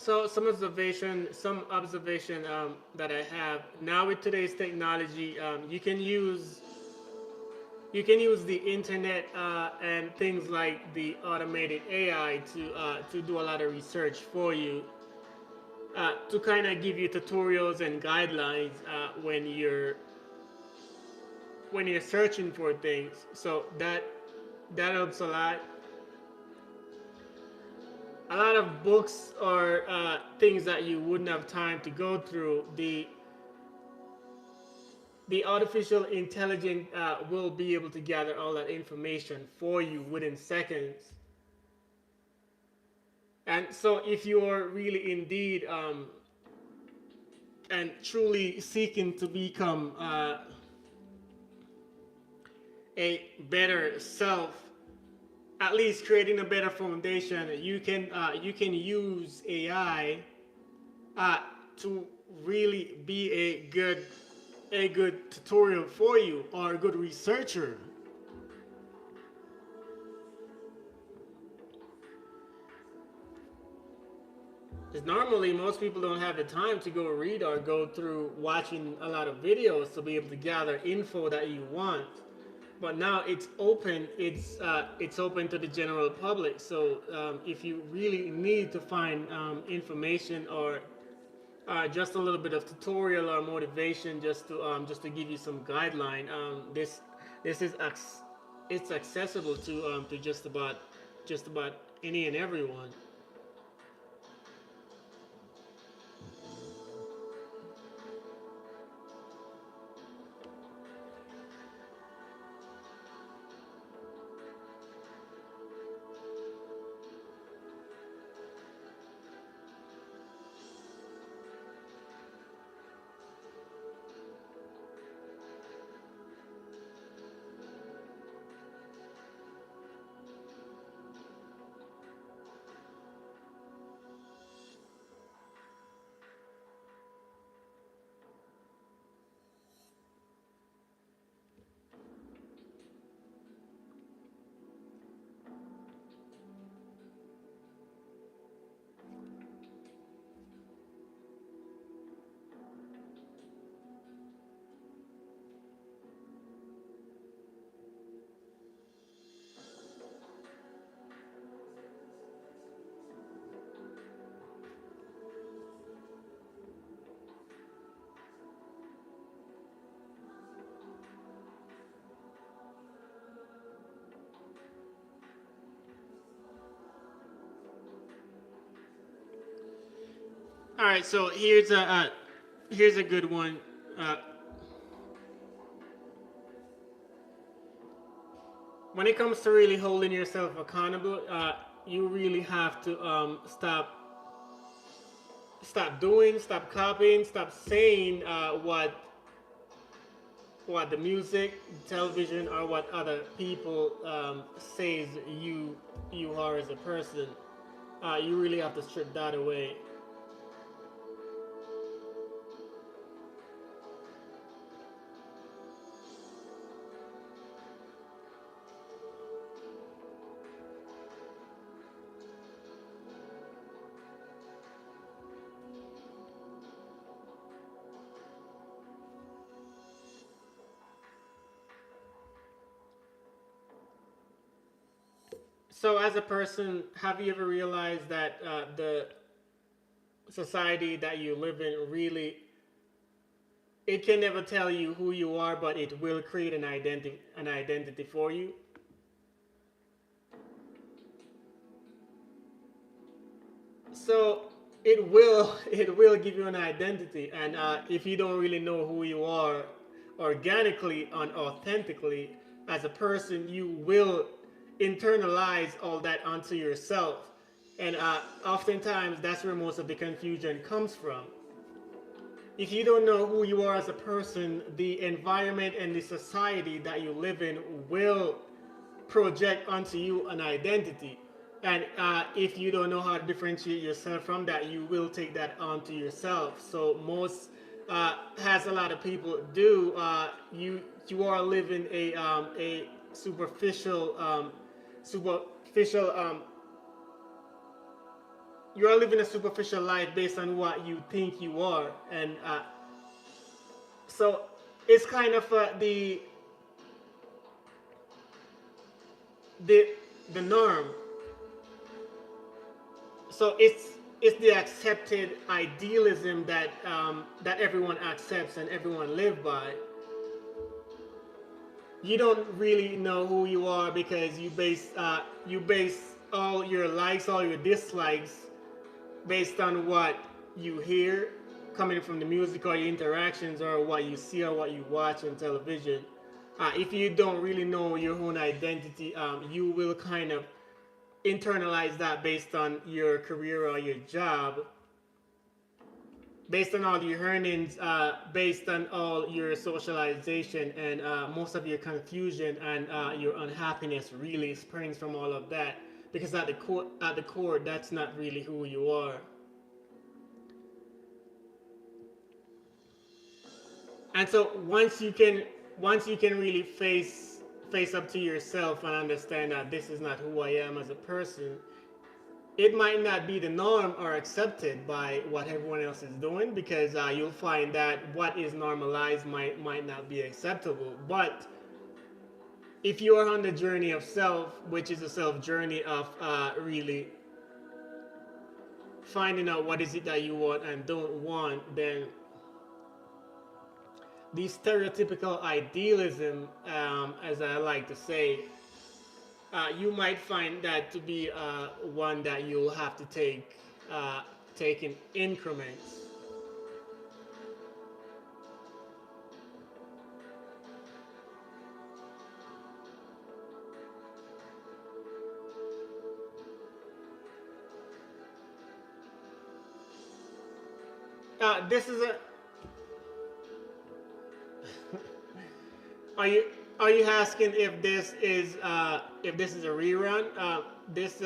So some observation that I have now with today's technology, you can use the internet and things like the automated AI to do a lot of research for you, to kind of give you tutorials and guidelines when you're searching for things. So that helps a lot. A lot of books or things that you wouldn't have time to go through. The artificial intelligence will be able to gather all that information for you within seconds. And so, if you're really indeed and truly seeking to become a better self, at least creating a better foundation, you can use AI uh, to really be a good tutorial for you or a good researcher. Because normally most people don't have the time to go read or go through watching a lot of videos to be able to gather info that you want. But now it's open. It's open to the general public. So if you really need to find information or just a little bit of tutorial or motivation, just to give you some guideline, this is it's accessible to just about any and everyone. All right, so here's a good one. Uh, when it comes to really holding yourself accountable, you really have to stop doing, stop copying, stop saying what the music, television, or what other people says you are as a person. You really have to strip that away. So, as a person, have you ever realized that the society that you live in really it can never tell you who you are, but it will create an identity for you. So it will give you an identity, and if you don't really know who you are organically and authentically as a person, you will internalize all that onto yourself, and oftentimes that's where most of the confusion comes from. If you don't know who you are as a person, the environment and the society that you live in will project onto you an identity. And if you don't know how to differentiate yourself from that, you will take that onto yourself. So most, as a lot of people do, you are living a superficial you are living a superficial life based on what you think you are, and so it's kind of the the norm. So it's the accepted idealism that everyone accepts and everyone live by. You don't really know who you are because you base all your likes, all your dislikes based on what you hear coming from the music or your interactions or what you see or what you watch on television. If you don't really know your own identity, you will kind of internalize that based on your career or your job, based on all your earnings, based on all your socialization, and most of your confusion and your unhappiness really springs from all of that. Because at the core, that's not really who you are. And so once you can really face up to yourself and understand that this is not who I am as a person, it might not be the norm or accepted by what everyone else is doing, because you'll find that what is normalized might not be acceptable. But if you are on the journey of self, which is a self journey of really finding out what is it that you want and don't want, then the stereotypical idealism, as I like to say, you might find that to be one that you'll have to take in increments. This is a. Are you asking if this is a rerun? This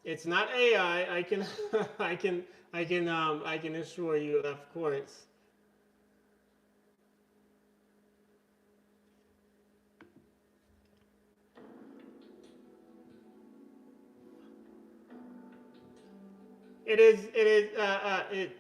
it's not AI. I can I can assure you, of course. It.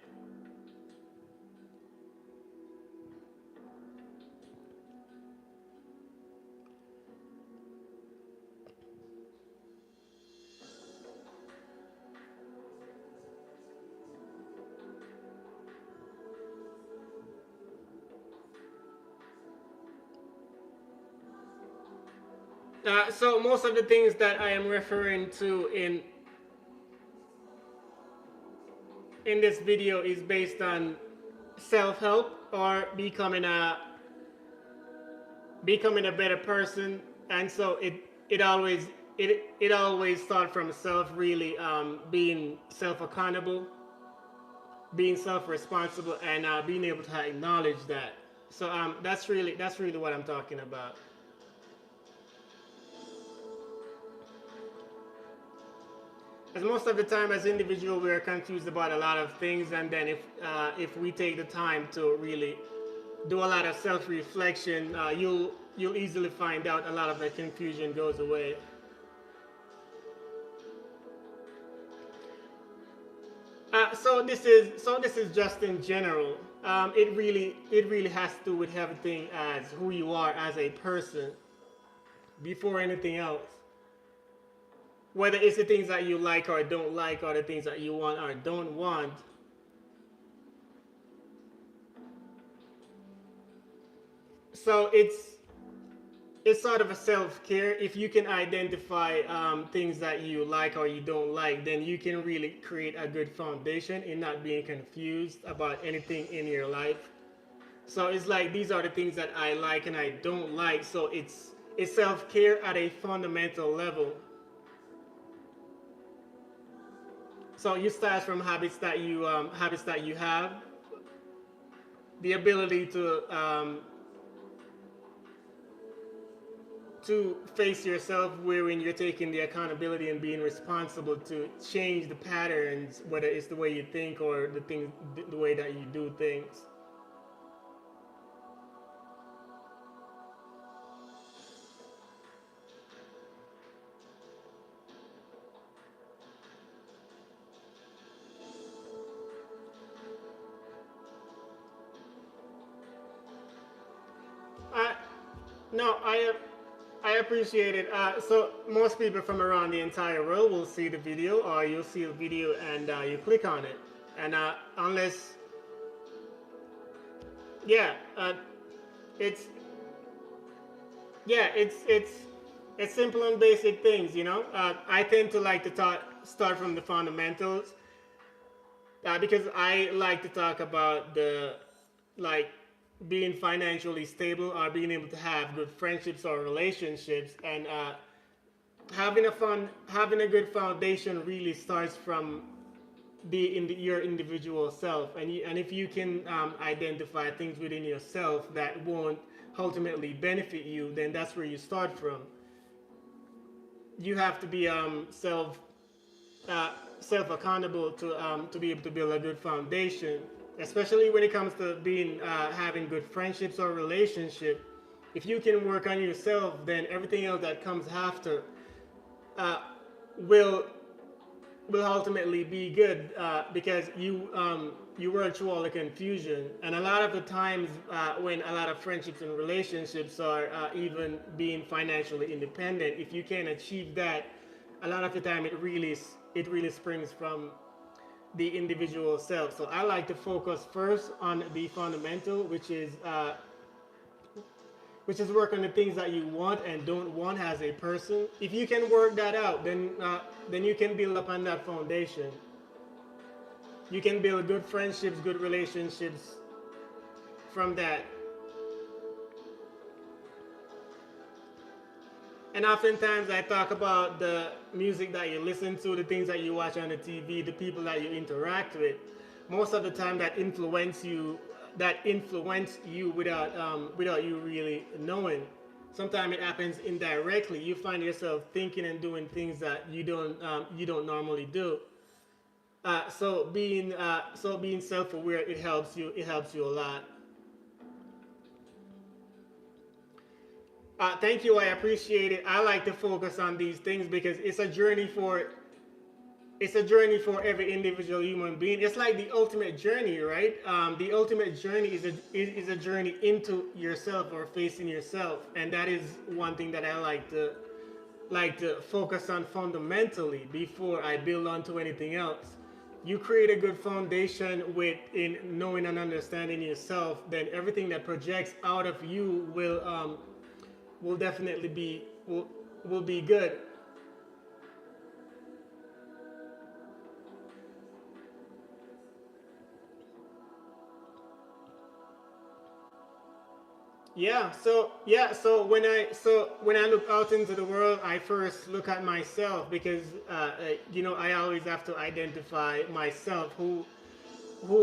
So most of the things that I am referring to in this video is based on self-help or becoming a better person, and so it always starts from self, really, being self accountable, being self responsible, and being able to acknowledge that. So that's really what I'm talking about. As most of the time, as individual, we are confused about a lot of things, and then if we take the time to really do a lot of self-reflection, you'll easily find out a lot of the confusion goes away. So this is just in general. It really has to do with everything as who you are as a person before anything else. Whether it's the things that you like or don't like, or the things that you want or don't want. So it's sort of a self-care. If you can identify things that you like or you don't like, then you can really create a good foundation in not being confused about anything in your life. So it's like these are the things that I like and I don't like. So it's self-care at a fundamental level. So you start from habits that you have, the ability to face yourself, wherein you're taking the accountability and being responsible to change the patterns, whether it's the way you think or the way that you do things. I no, I appreciate it. So most people from around the entire world will see the video, or you'll see the video and you click on it, and unless, yeah, it's it's simple and basic things. I tend to like to start from the fundamentals, because I like to talk about the, like, being financially stable or being able to have good friendships or relationships, and having a good foundation really starts from your individual self, and if you can identify things within yourself that won't ultimately benefit you, then that's where you start from. You have to be uh, self accountable to be able to build a good foundation, especially when it comes to being having good friendships or relationship. If you can work on yourself, then everything else that comes after uh, will will ultimately be good, because you work through all the confusion, and a lot of the times when a lot of friendships and relationships are even being financially independent, if you can achieve that, a lot of the time it really springs from the individual self. So I like to focus first on the fundamental, which is work on the things that you want and don't want as a person. If you can work that out, then you can build upon that foundation. You can build good friendships, good relationships from that. And oftentimes I talk about the music that you listen to, the things that you watch on the TV, the people that you interact with. Most of the time that influence you without you really knowing. Sometimes it happens indirectly. You find yourself thinking and doing things that you don't normally do. So being self-aware, it helps you a lot. Thank you. I appreciate it. I like to focus on these things because it's a journey for every individual human being. It's like the ultimate journey, right? The ultimate journey is a journey into yourself or facing yourself, and that is one thing that I like to focus on fundamentally before I build onto anything else. You create a good foundation in knowing and understanding yourself, then everything that projects out of you will definitely be will be good. So when I look out into the world, I first look at myself because I always have to identify myself, who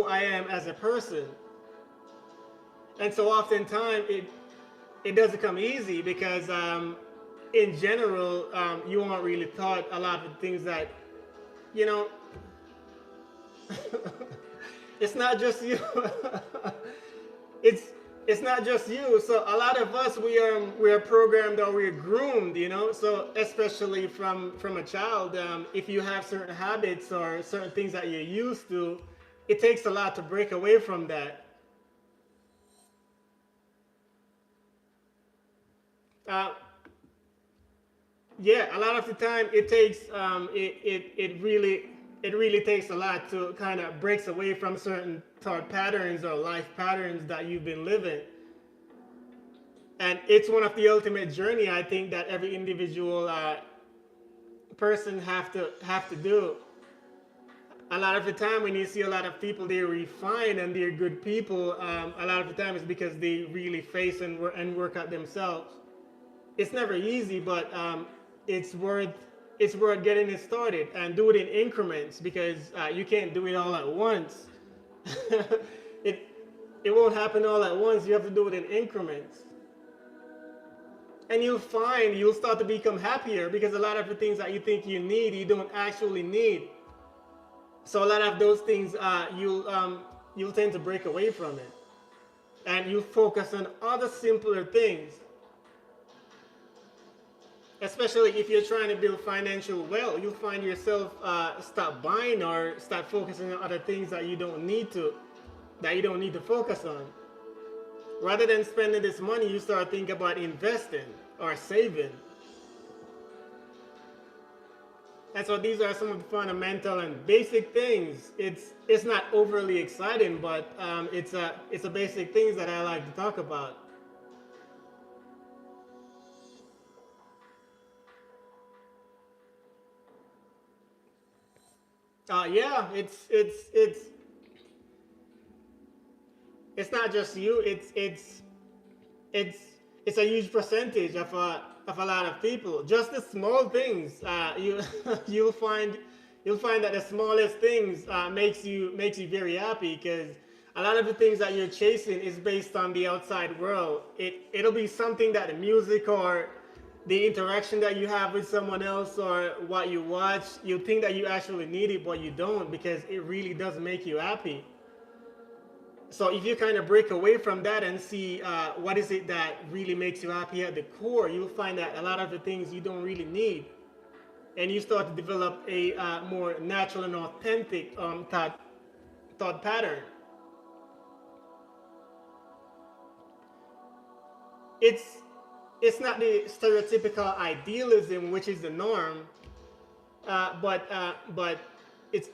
I am as a person. And so oftentimes it doesn't come easy because in general you aren't really taught a lot of things that you know it's not just you. it's it's not just you. So a lot of us, we are programmed or we're groomed, so especially from a child, if you have certain habits or certain things that you're used to, it takes a lot to break away from that. uh, yeah, a lot of the time it takes it really takes a lot to kind of breaks away from certain thought patterns or life patterns that you've been living. And it's one of the ultimate journey, I think, that every individual person have to do. A lot of the time when you see a lot of people, they're refined and they're good people, a lot of the time it's because they really face and work at themselves. It's never easy, but it's worth it's worth getting it started and do it in increments because you can't do it all at once. it it won't happen all at once. You have to do it in increments, and you'll start to become happier because a lot of the things that you think you need, you don't actually need. So a lot of those things, you'll tend to break away from it, and you focus on other simpler things. Especially if you're trying to build financial wealth, you'll find yourself stop buying or start focusing on other things that you don't need to focus on. Rather than spending this money, you start thinking about investing or saving. And so these are some of the fundamental and basic things. It's not overly exciting, but it's a basic things that I like to talk about. Yeah, it's not just you. It's it's a huge percentage of a lot of people. Just the small things, you'll find you'll find that the smallest things makes you very happy because a lot of the things that you're chasing is based on the outside world. It'll be something that the music or the interaction that you have with someone else or what you watch, you think that you actually need it, but you don't because it really does make you happy. So if you kind of break away from that and see what is it that really makes you happy at the core, you'll find that a lot of the things you don't really need, and you start to develop a more natural and authentic thought pattern. It's it's not the stereotypical idealism which is the norm, but it's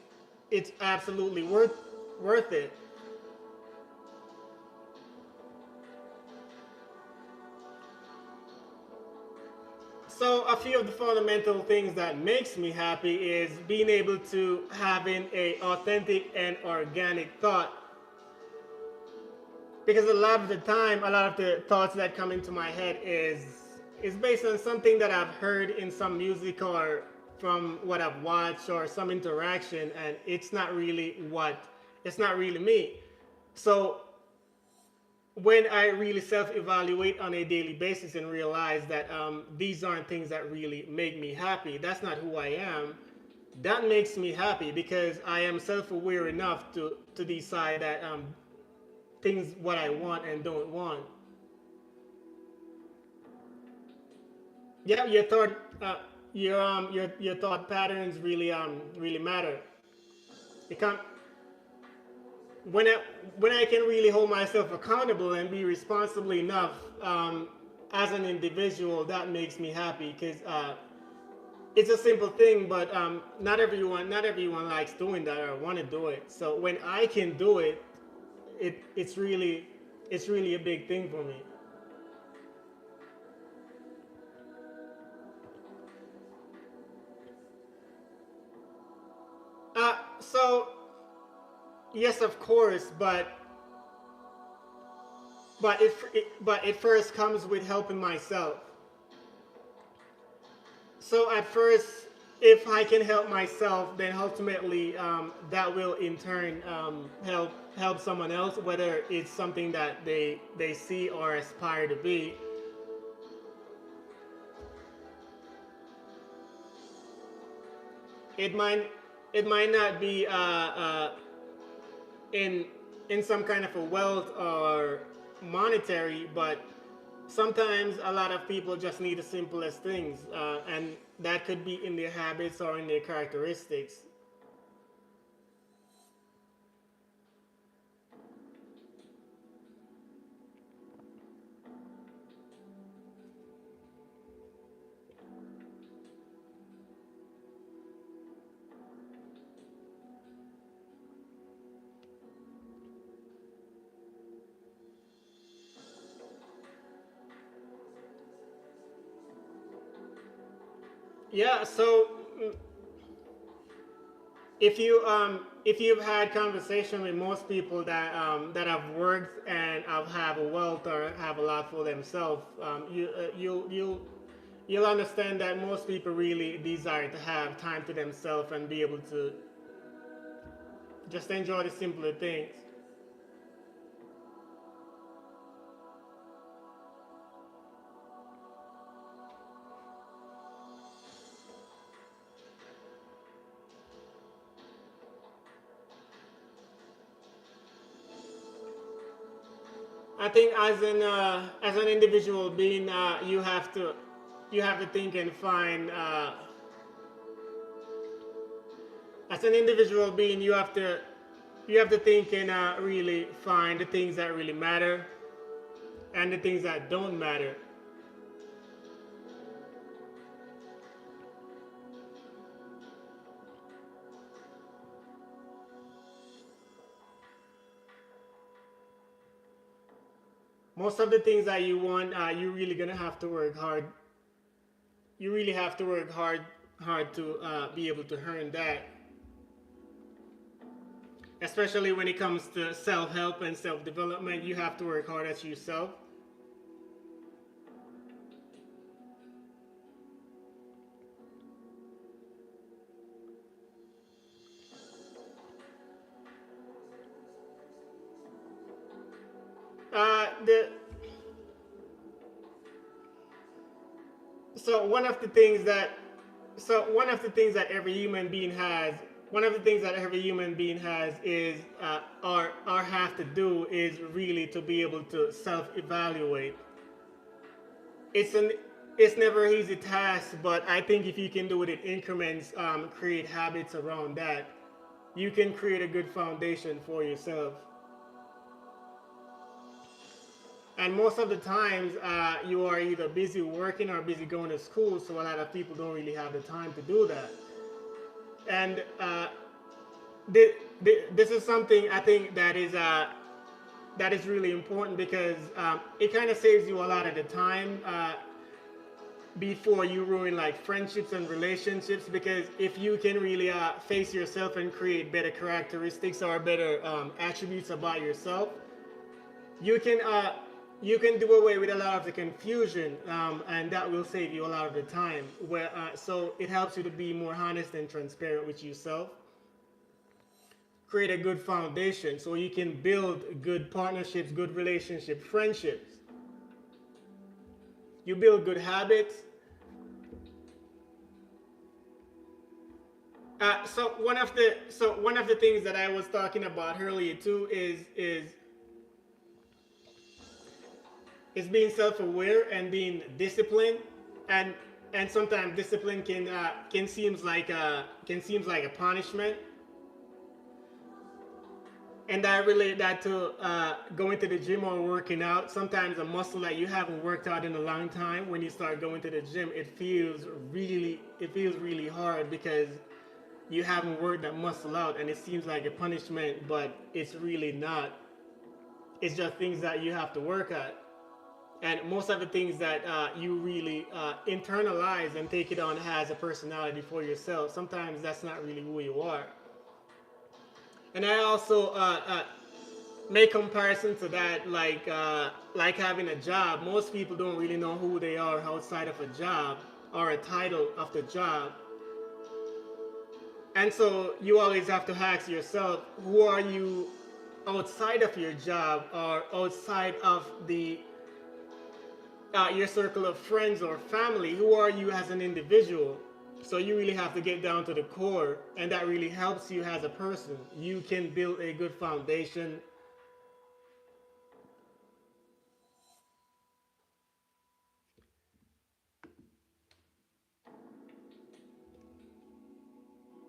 it's absolutely worth it. So a few of the fundamental things that makes me happy is being able to having a authentic and organic thought. Because a lot of the time, a lot of the thoughts that come into my head is based on something that I've heard in some music or from what I've watched or some interaction, and it's not really me. So when I really self-evaluate on a daily basis and realize that these aren't things that really make me happy, that's not who I am. That makes me happy because I am self-aware enough to decide that things what I want and don't want. Yeah, your thought patterns really matter. It can when I when I can really hold myself accountable and be responsible enough as an individual, that makes me happy because it's a simple thing, but not everyone likes doing that or want to do it. So when I can do it, it's really a big thing for me. So yes, of course, but it first comes with helping myself. So at first, if I can help myself, then ultimately that will in turn help someone else, whether it's something that they see or aspire to be. It might it might not be in some kind of a wealth or monetary, but sometimes a lot of people just need the simplest things, and that could be in their habits or in their characteristics. Yeah. So if you've had conversation with most people that have worked and have a wealth or have a lot for themselves, you'll understand that most people really desire to have time to themselves and be able to just enjoy the simpler things. I think as an individual being, you have to think and find as an individual being you have to think and really find the things that really matter and the things that don't matter. Most of the things that you want, you really gonna have to work hard. You really have to work hard to be able to earn that. Especially when it comes to self-help and self-development, you have to work hard at yourself. The so one of the things that one of the things that every human being has one of the things that every human being has is or have to do is really to be able to self-evaluate. It's an it's never an easy task, but I think if you can do it in increments, create habits around that, you can create a good foundation for yourself. And most of the times, you are either busy working or busy going to school, so a lot of people don't really have the time to do that. And this is something I think that is really important because it kind of saves you a lot of the time before you ruin like friendships and relationships. Because if you can really face yourself and create better characteristics or better attributes about yourself, you can uh, you can do away with a lot of the confusion, and that will save you a lot of the time. Where so it helps you to be more honest and transparent with yourself, create a good foundation so you can build good partnerships, good relationships, friendships. You build good habits. So one of the things that I was talking about earlier too is being self-aware and being disciplined, and sometimes discipline can seems like a punishment, and I relate that to going to the gym or working out. Sometimes a muscle that you haven't worked out in a long time, when you start going to the gym, it feels really hard because you haven't worked that muscle out, and it seems like a punishment, but it's really not. It's just things that you have to work at. And most of the things that you really internalize and take it on as a personality for yourself, sometimes that's not really who you are. And I also make comparison to that, like having a job. Most people don't really know who they are outside of a job or a title of the job, and so you always have to ask yourself, who are you outside of your job or outside of the your circle of friends or family? Who are you as an individual? So you really have to get down to the core, and that really helps you as a person. You can build a good foundation.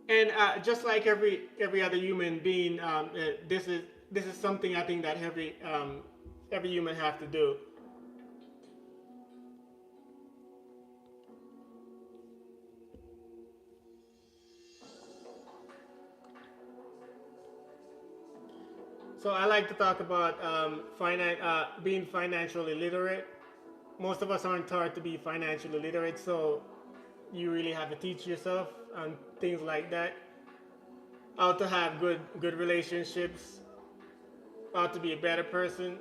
And just like every other human being, this is something I think that every human have to do. So I like to talk about being financially literate. Most of us aren't taught to be financially literate, so you really have to teach yourself and things like that. How to have good relationships, how to be a better person.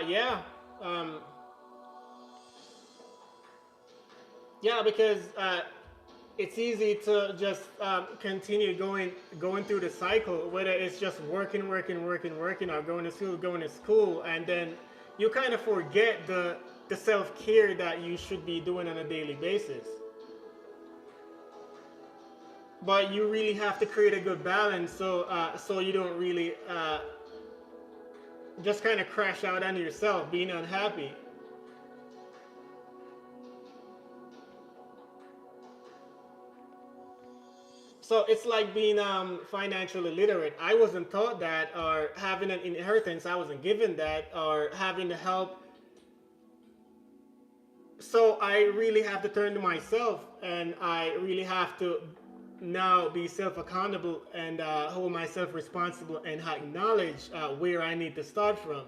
Yeah, um, yeah, because it's easy to just continue going through the cycle, whether it's just working, or going to school, and then you kind of forget the self care that you should be doing on a daily basis. But you really have to create a good balance, so you don't really just kind of crash out on yourself, being unhappy. So it's like being financially literate. I wasn't taught that, or having an inheritance. I wasn't given that, or having the help. So I really have to turn to myself, and I really have to now be self accountable and hold myself responsible and acknowledge where I need to start from.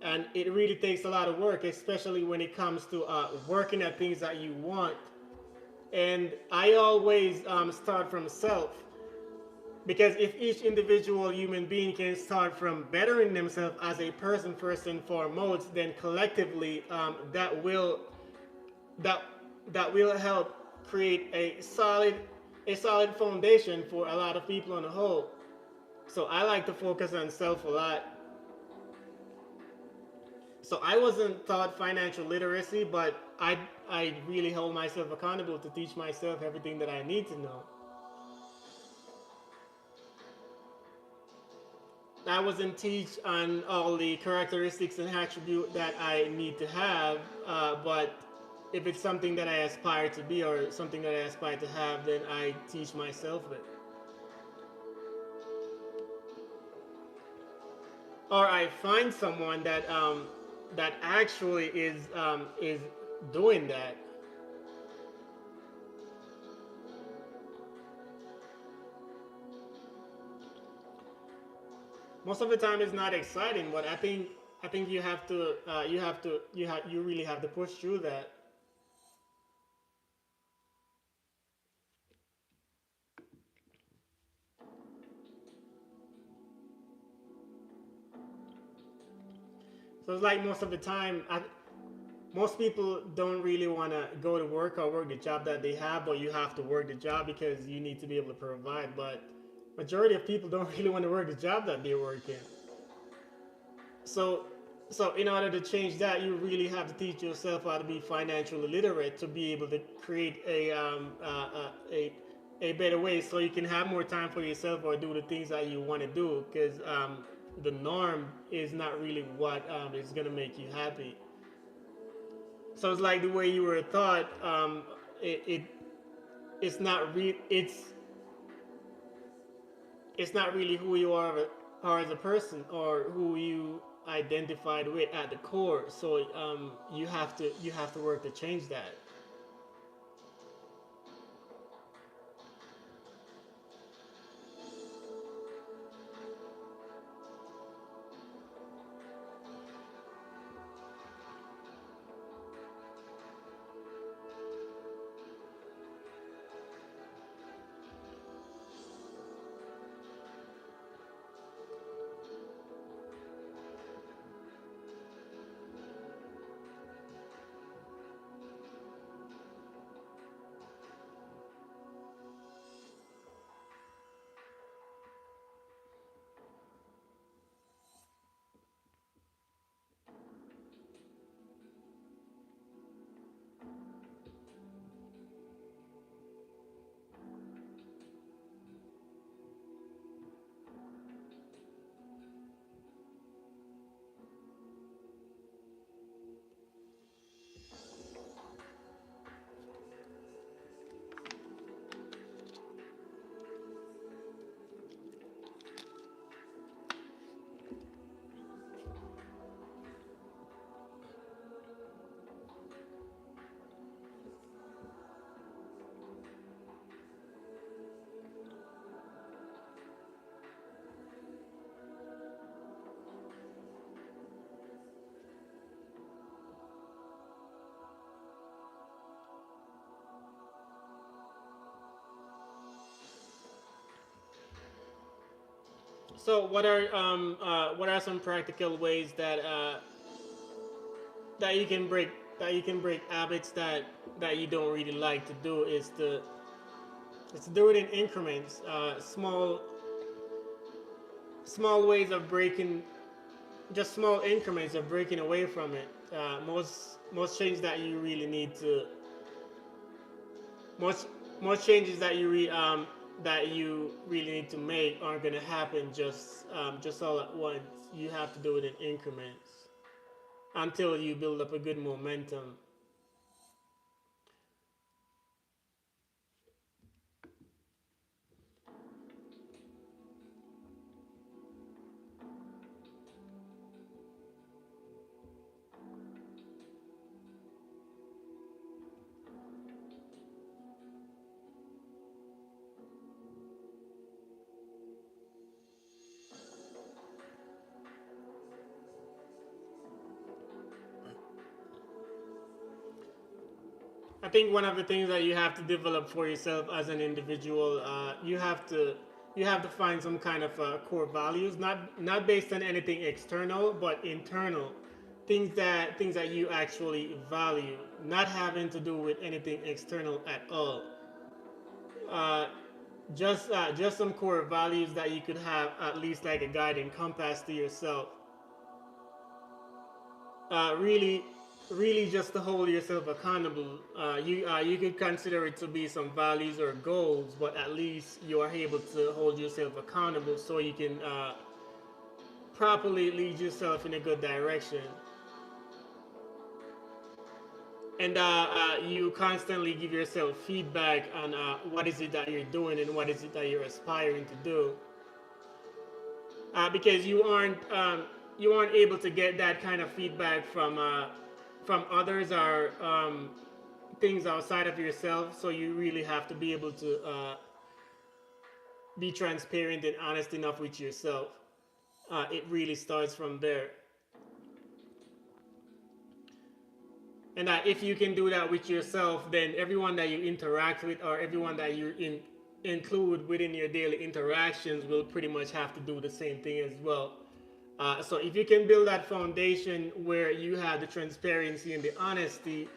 And it really takes a lot of work, especially when it comes to working at things that you want. And I always start from self. Because if each individual human being can start from bettering themselves as a person first and foremost, then collectively that that will help create a solid foundation for a lot of people on the whole. So I like to focus on self a lot. So I wasn't taught financial literacy, but I really hold myself accountable to teach myself everything that I need to know. I wasn't teach on all the characteristics and attribute that I need to have, but if it's something that I aspire to be or something that I aspire to have, then I teach myself it. Or I find someone that actually is doing that. Most of the time, it's not exciting, but I think you really have to push through that. So it's like most of the time, most people don't really want to go to work or work the job that they have, but you have to work the job because you need to be able to provide. But majority of people don't really want to work the job that they work in. So, so in order to change that, you really have to teach yourself how to be financially literate to be able to create a better way, so you can have more time for yourself or do the things that you want to do. Because the norm is not really what is gonna make you happy. So it's like the way you were taught. It it's not it's not really who you are as a person or who you identified with at the core. So you have to work to change that. So what are some practical ways that you can break habits that you don't really like to do is to do it in increments, small ways of breaking, just small increments of breaking away from it. Most changes that you really need to most most changes that you really need to make aren't going to happen just all at once. You have to do it in increments until you build up a good momentum. I think one of the things that you have to develop for yourself as an individual, you have to find some kind of core values, not based on anything external, but internal things that you actually value, not having to do with anything external at all. Uh, just some core values that you could have at least like a guiding compass to yourself. Really, really just to hold yourself accountable. You could consider it to be some values or goals, but at least you are able to hold yourself accountable so you can properly lead yourself in a good direction. And you constantly give yourself feedback on what is it that you're doing and what is it that you're aspiring to do, because you aren't able to get that kind of feedback from others or things outside of yourself. So you really have to be able to be transparent and honest enough with yourself. It really starts from there. And if you can do that with yourself, then everyone that you interact with or everyone that include within your daily interactions will pretty much have to do the same thing as well. So if you can build that foundation where you have the transparency and the honesty,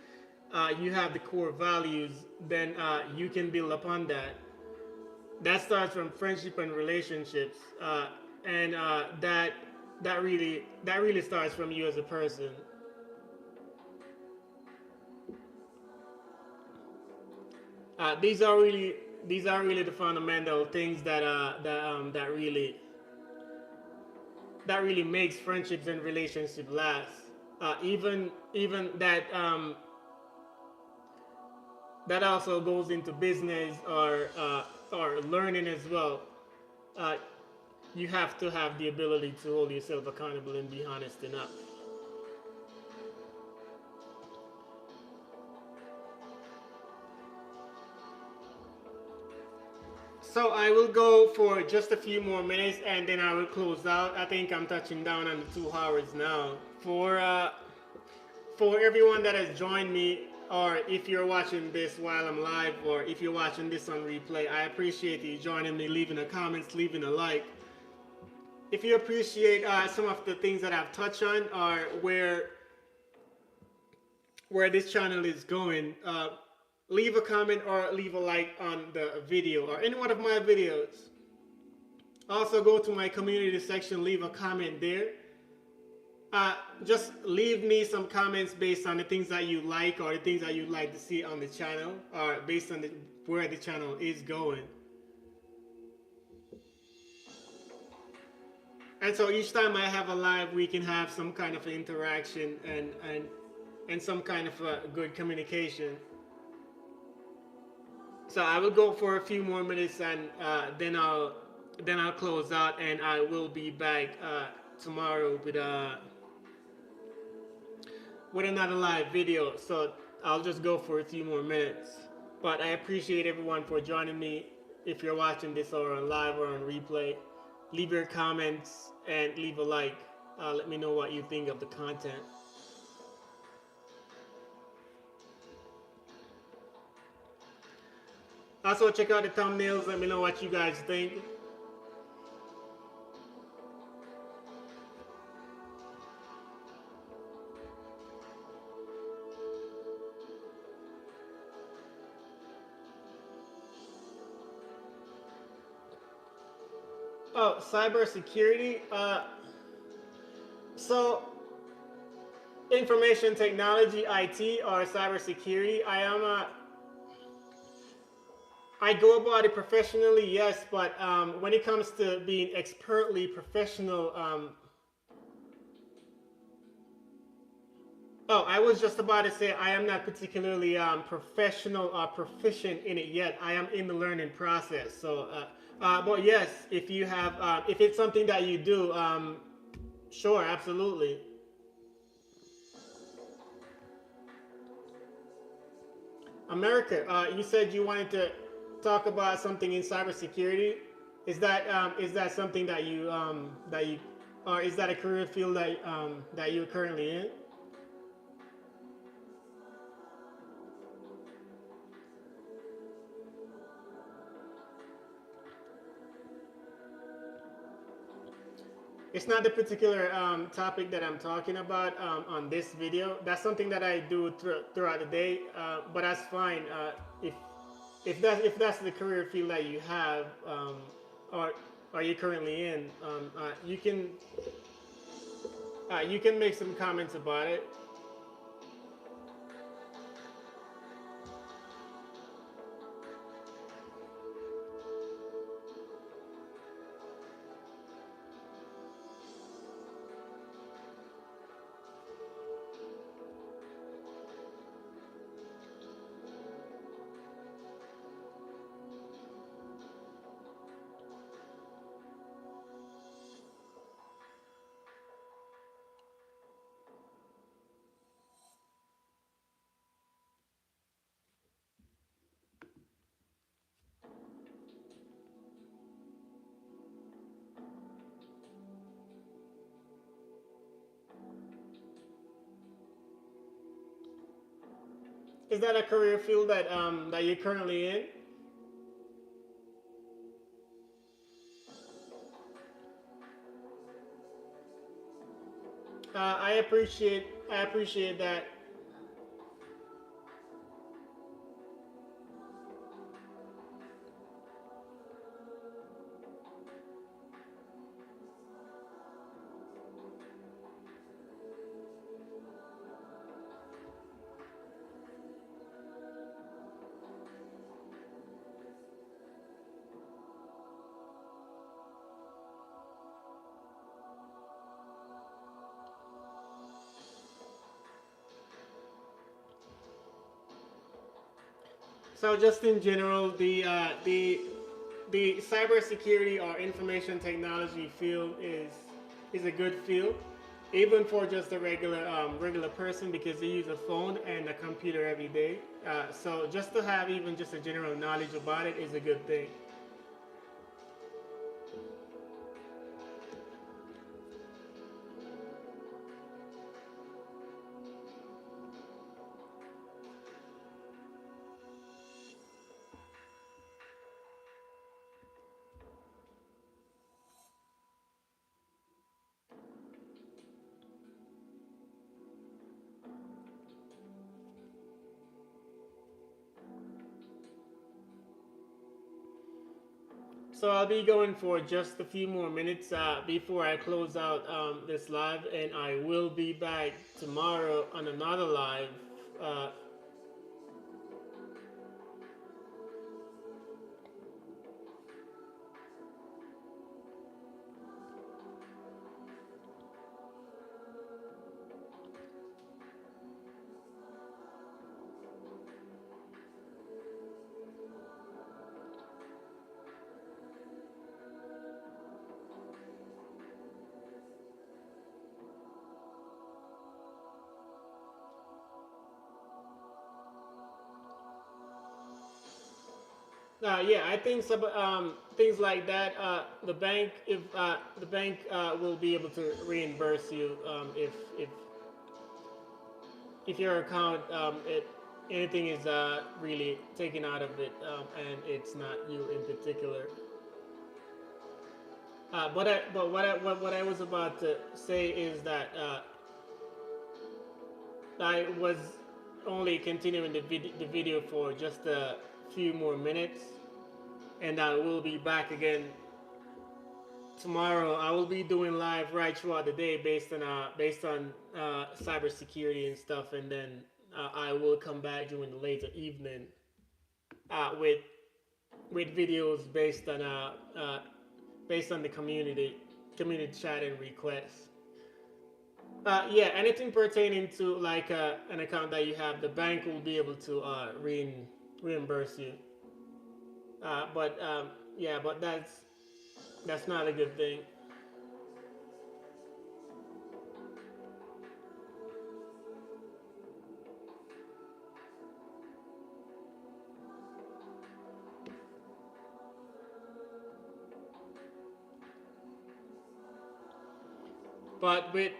you have the core values, then you can build upon that. That starts from friendship and relationships, and that really starts from you as a person. These are really the fundamental things that really makes friendships and relationships last. Even that also goes into business or learning as well. Uh, you have to have the ability to hold yourself accountable and be honest enough. So I will go for just a few more minutes and then I will close out. I think I'm touching down on the 2 hours now. For everyone that has joined me, or if you're watching this while I'm live, or if you're watching this on replay, I appreciate you joining me, leaving a comment, leaving a like. If you appreciate some of the things that I've touched on, or where this channel is going, leave a comment or leave a like on the video or any one of my videos. Also, go to my community section, leave a comment there. Just leave me some comments based on the things that you like or the things that you'd like to see on the channel, or based on where the channel is going. And so each time I have a live, we can have some kind of interaction and some kind of good communication. So I will go for a few more minutes and then I'll close out, and I will be back tomorrow with another live video. So I'll just go for a few more minutes. But I appreciate everyone for joining me. If you're watching this or on live or on replay, leave your comments and leave a like. Let me know what you think of the content. Also, check out the thumbnails. Let me know what you guys think. Oh, cybersecurity. So information technology, IT, or cybersecurity. I go about it professionally, yes, but when it comes to being expertly professional, oh, I was just about to say I am not particularly professional or proficient in it yet. I am in the learning process. So, but yes, if you have, if it's something that you do, sure, absolutely. America, you said you wanted to talk about something in cybersecurity. Is that something that you or is that a career field that you're currently in? It's not the particular topic that I'm talking about on this video. That's something that I do throughout the day, but that's fine. If if that's the career field that you have or are you currently in, you can make some comments about it. Is that a career field that you're currently in? I appreciate that. So just in general, the cybersecurity or information technology field is a good field, even for just a regular person because they use a phone and a computer every day. So just to have even just a general knowledge about it is a good thing. So I'll be going for just a few more minutes before I close out this live, and I will be back tomorrow on another live. Uh, yeah, I think things like that. The bank will be able to reimburse you if your account anything is really taken out of it and it's not you in particular. What I was about to say is that I was only continuing the video for just a few more minutes, and I will be back again tomorrow I will be doing live right throughout the day based on cybersecurity and stuff, and then I will come back during the later evening with videos based on the community chat and requests. Yeah, anything pertaining to like an account that you have, the bank will be able to reimburse you. But yeah, but that's not a good thing. But with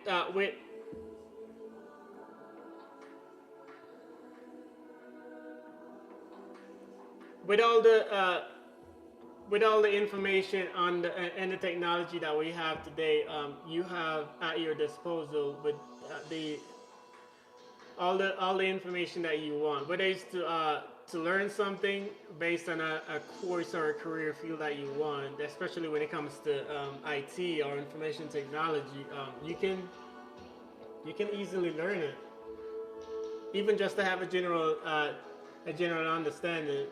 all the information on and the technology that we have today, you have at your disposal with the all the information that you want, whether it's to learn something based on a course or a career field that you want, especially when it comes to IT or information technology. You can easily learn it, even just to have a general understanding.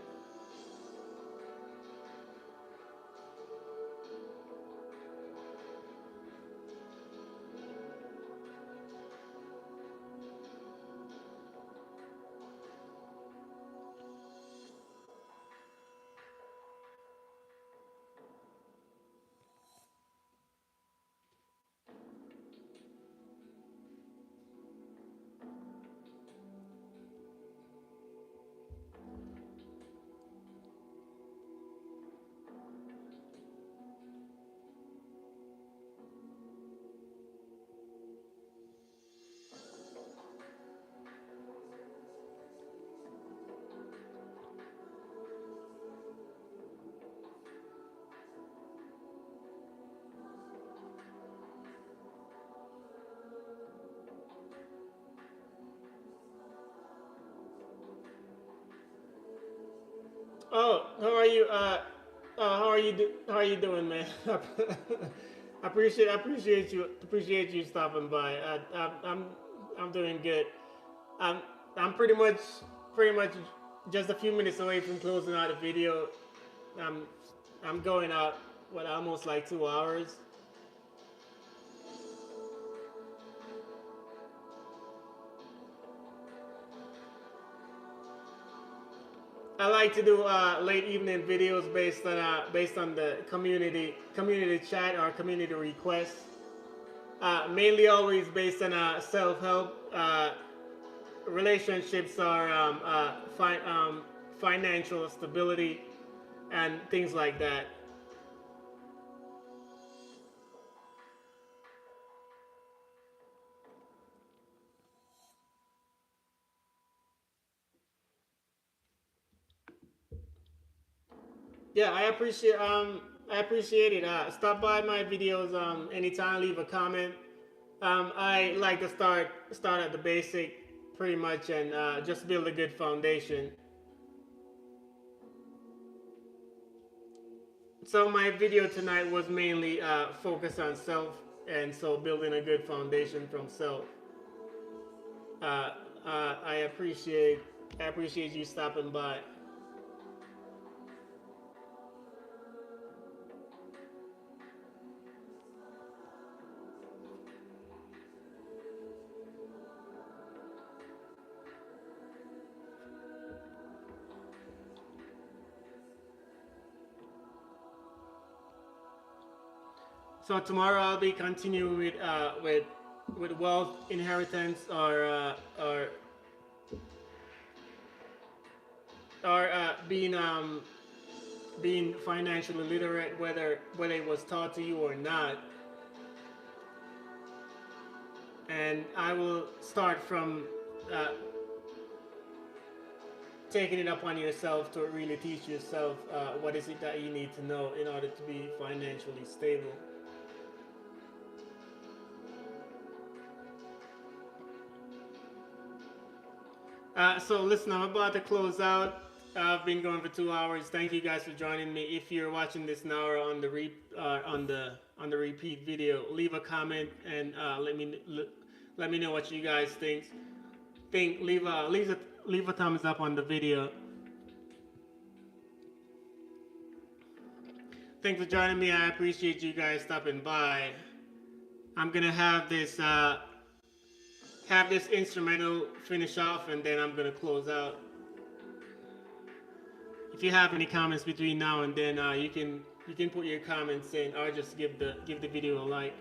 Oh, how are you? How are you doing, man? Appreciate you stopping by. I'm doing good. I'm I'm pretty much just a few minutes away from closing out the video. I'm I'm going out what almost like 2 hours. I like to do late evening videos based on the community chat or community requests. Mainly always based on self help, relationships, or financial stability and things like that. Yeah, I appreciate it. Stop by my videos anytime. Leave a comment. I like to start at the basic, pretty much, and just build a good foundation. So my video tonight was mainly focused on self, and so building a good foundation from self. Uh, I appreciate you stopping by. So tomorrow I'll be continuing with wealth inheritance or being financially literate, whether it was taught to you or not. And I will start from uh, taking it upon yourself to really teach yourself what is it that you need to know in order to be financially stable. So listen, I'm about to close out. I've been going for 2 hours. Thank you guys for joining me. If you're watching this now or on the on the repeat video, leave a comment and let me know what you guys think. Leave a thumbs up on the video. Thanks for joining me. I appreciate you guys stopping by. I'm gonna have this instrumental finish off, and then I'm gonna close out. If you have any comments between now and then, you can put your comments in, or just give the video a like.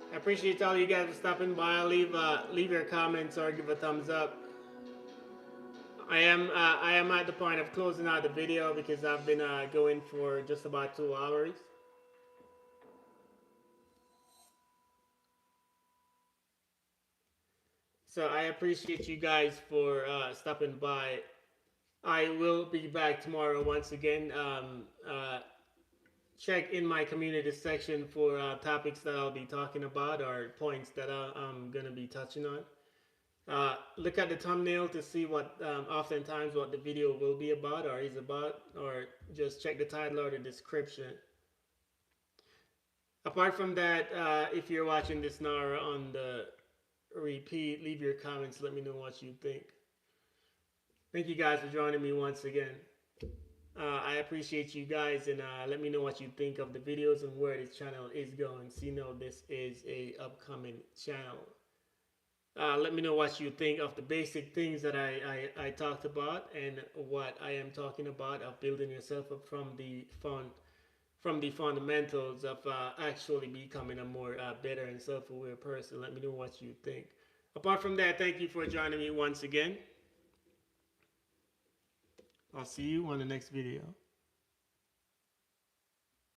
I appreciate all you guys for stopping by. Leave your comments or give a thumbs up. I am at the point of closing out the video because I've been going for just about 2 hours. So I appreciate you guys for stopping by. I will be back tomorrow once again. Check in my community section for topics that I'll be talking about or points that I'm gonna be touching on. Look at the thumbnail to see oftentimes what the video will be about or is about, or just check the title or the description. Apart from that, if you're watching this now or on the repeat, leave your comments. Let me know what you think. Thank you guys for joining me once again. I appreciate you guys, and let me know what you think of the videos and where this channel is going. So you know this is a upcoming channel. Let me know what you think of the basic things that I talked about and what I am talking about of building yourself up from the fundamentals of actually becoming a more better and self-aware person. Let me know what you think. Apart from that, thank you for joining me once again. I'll see you on the next video.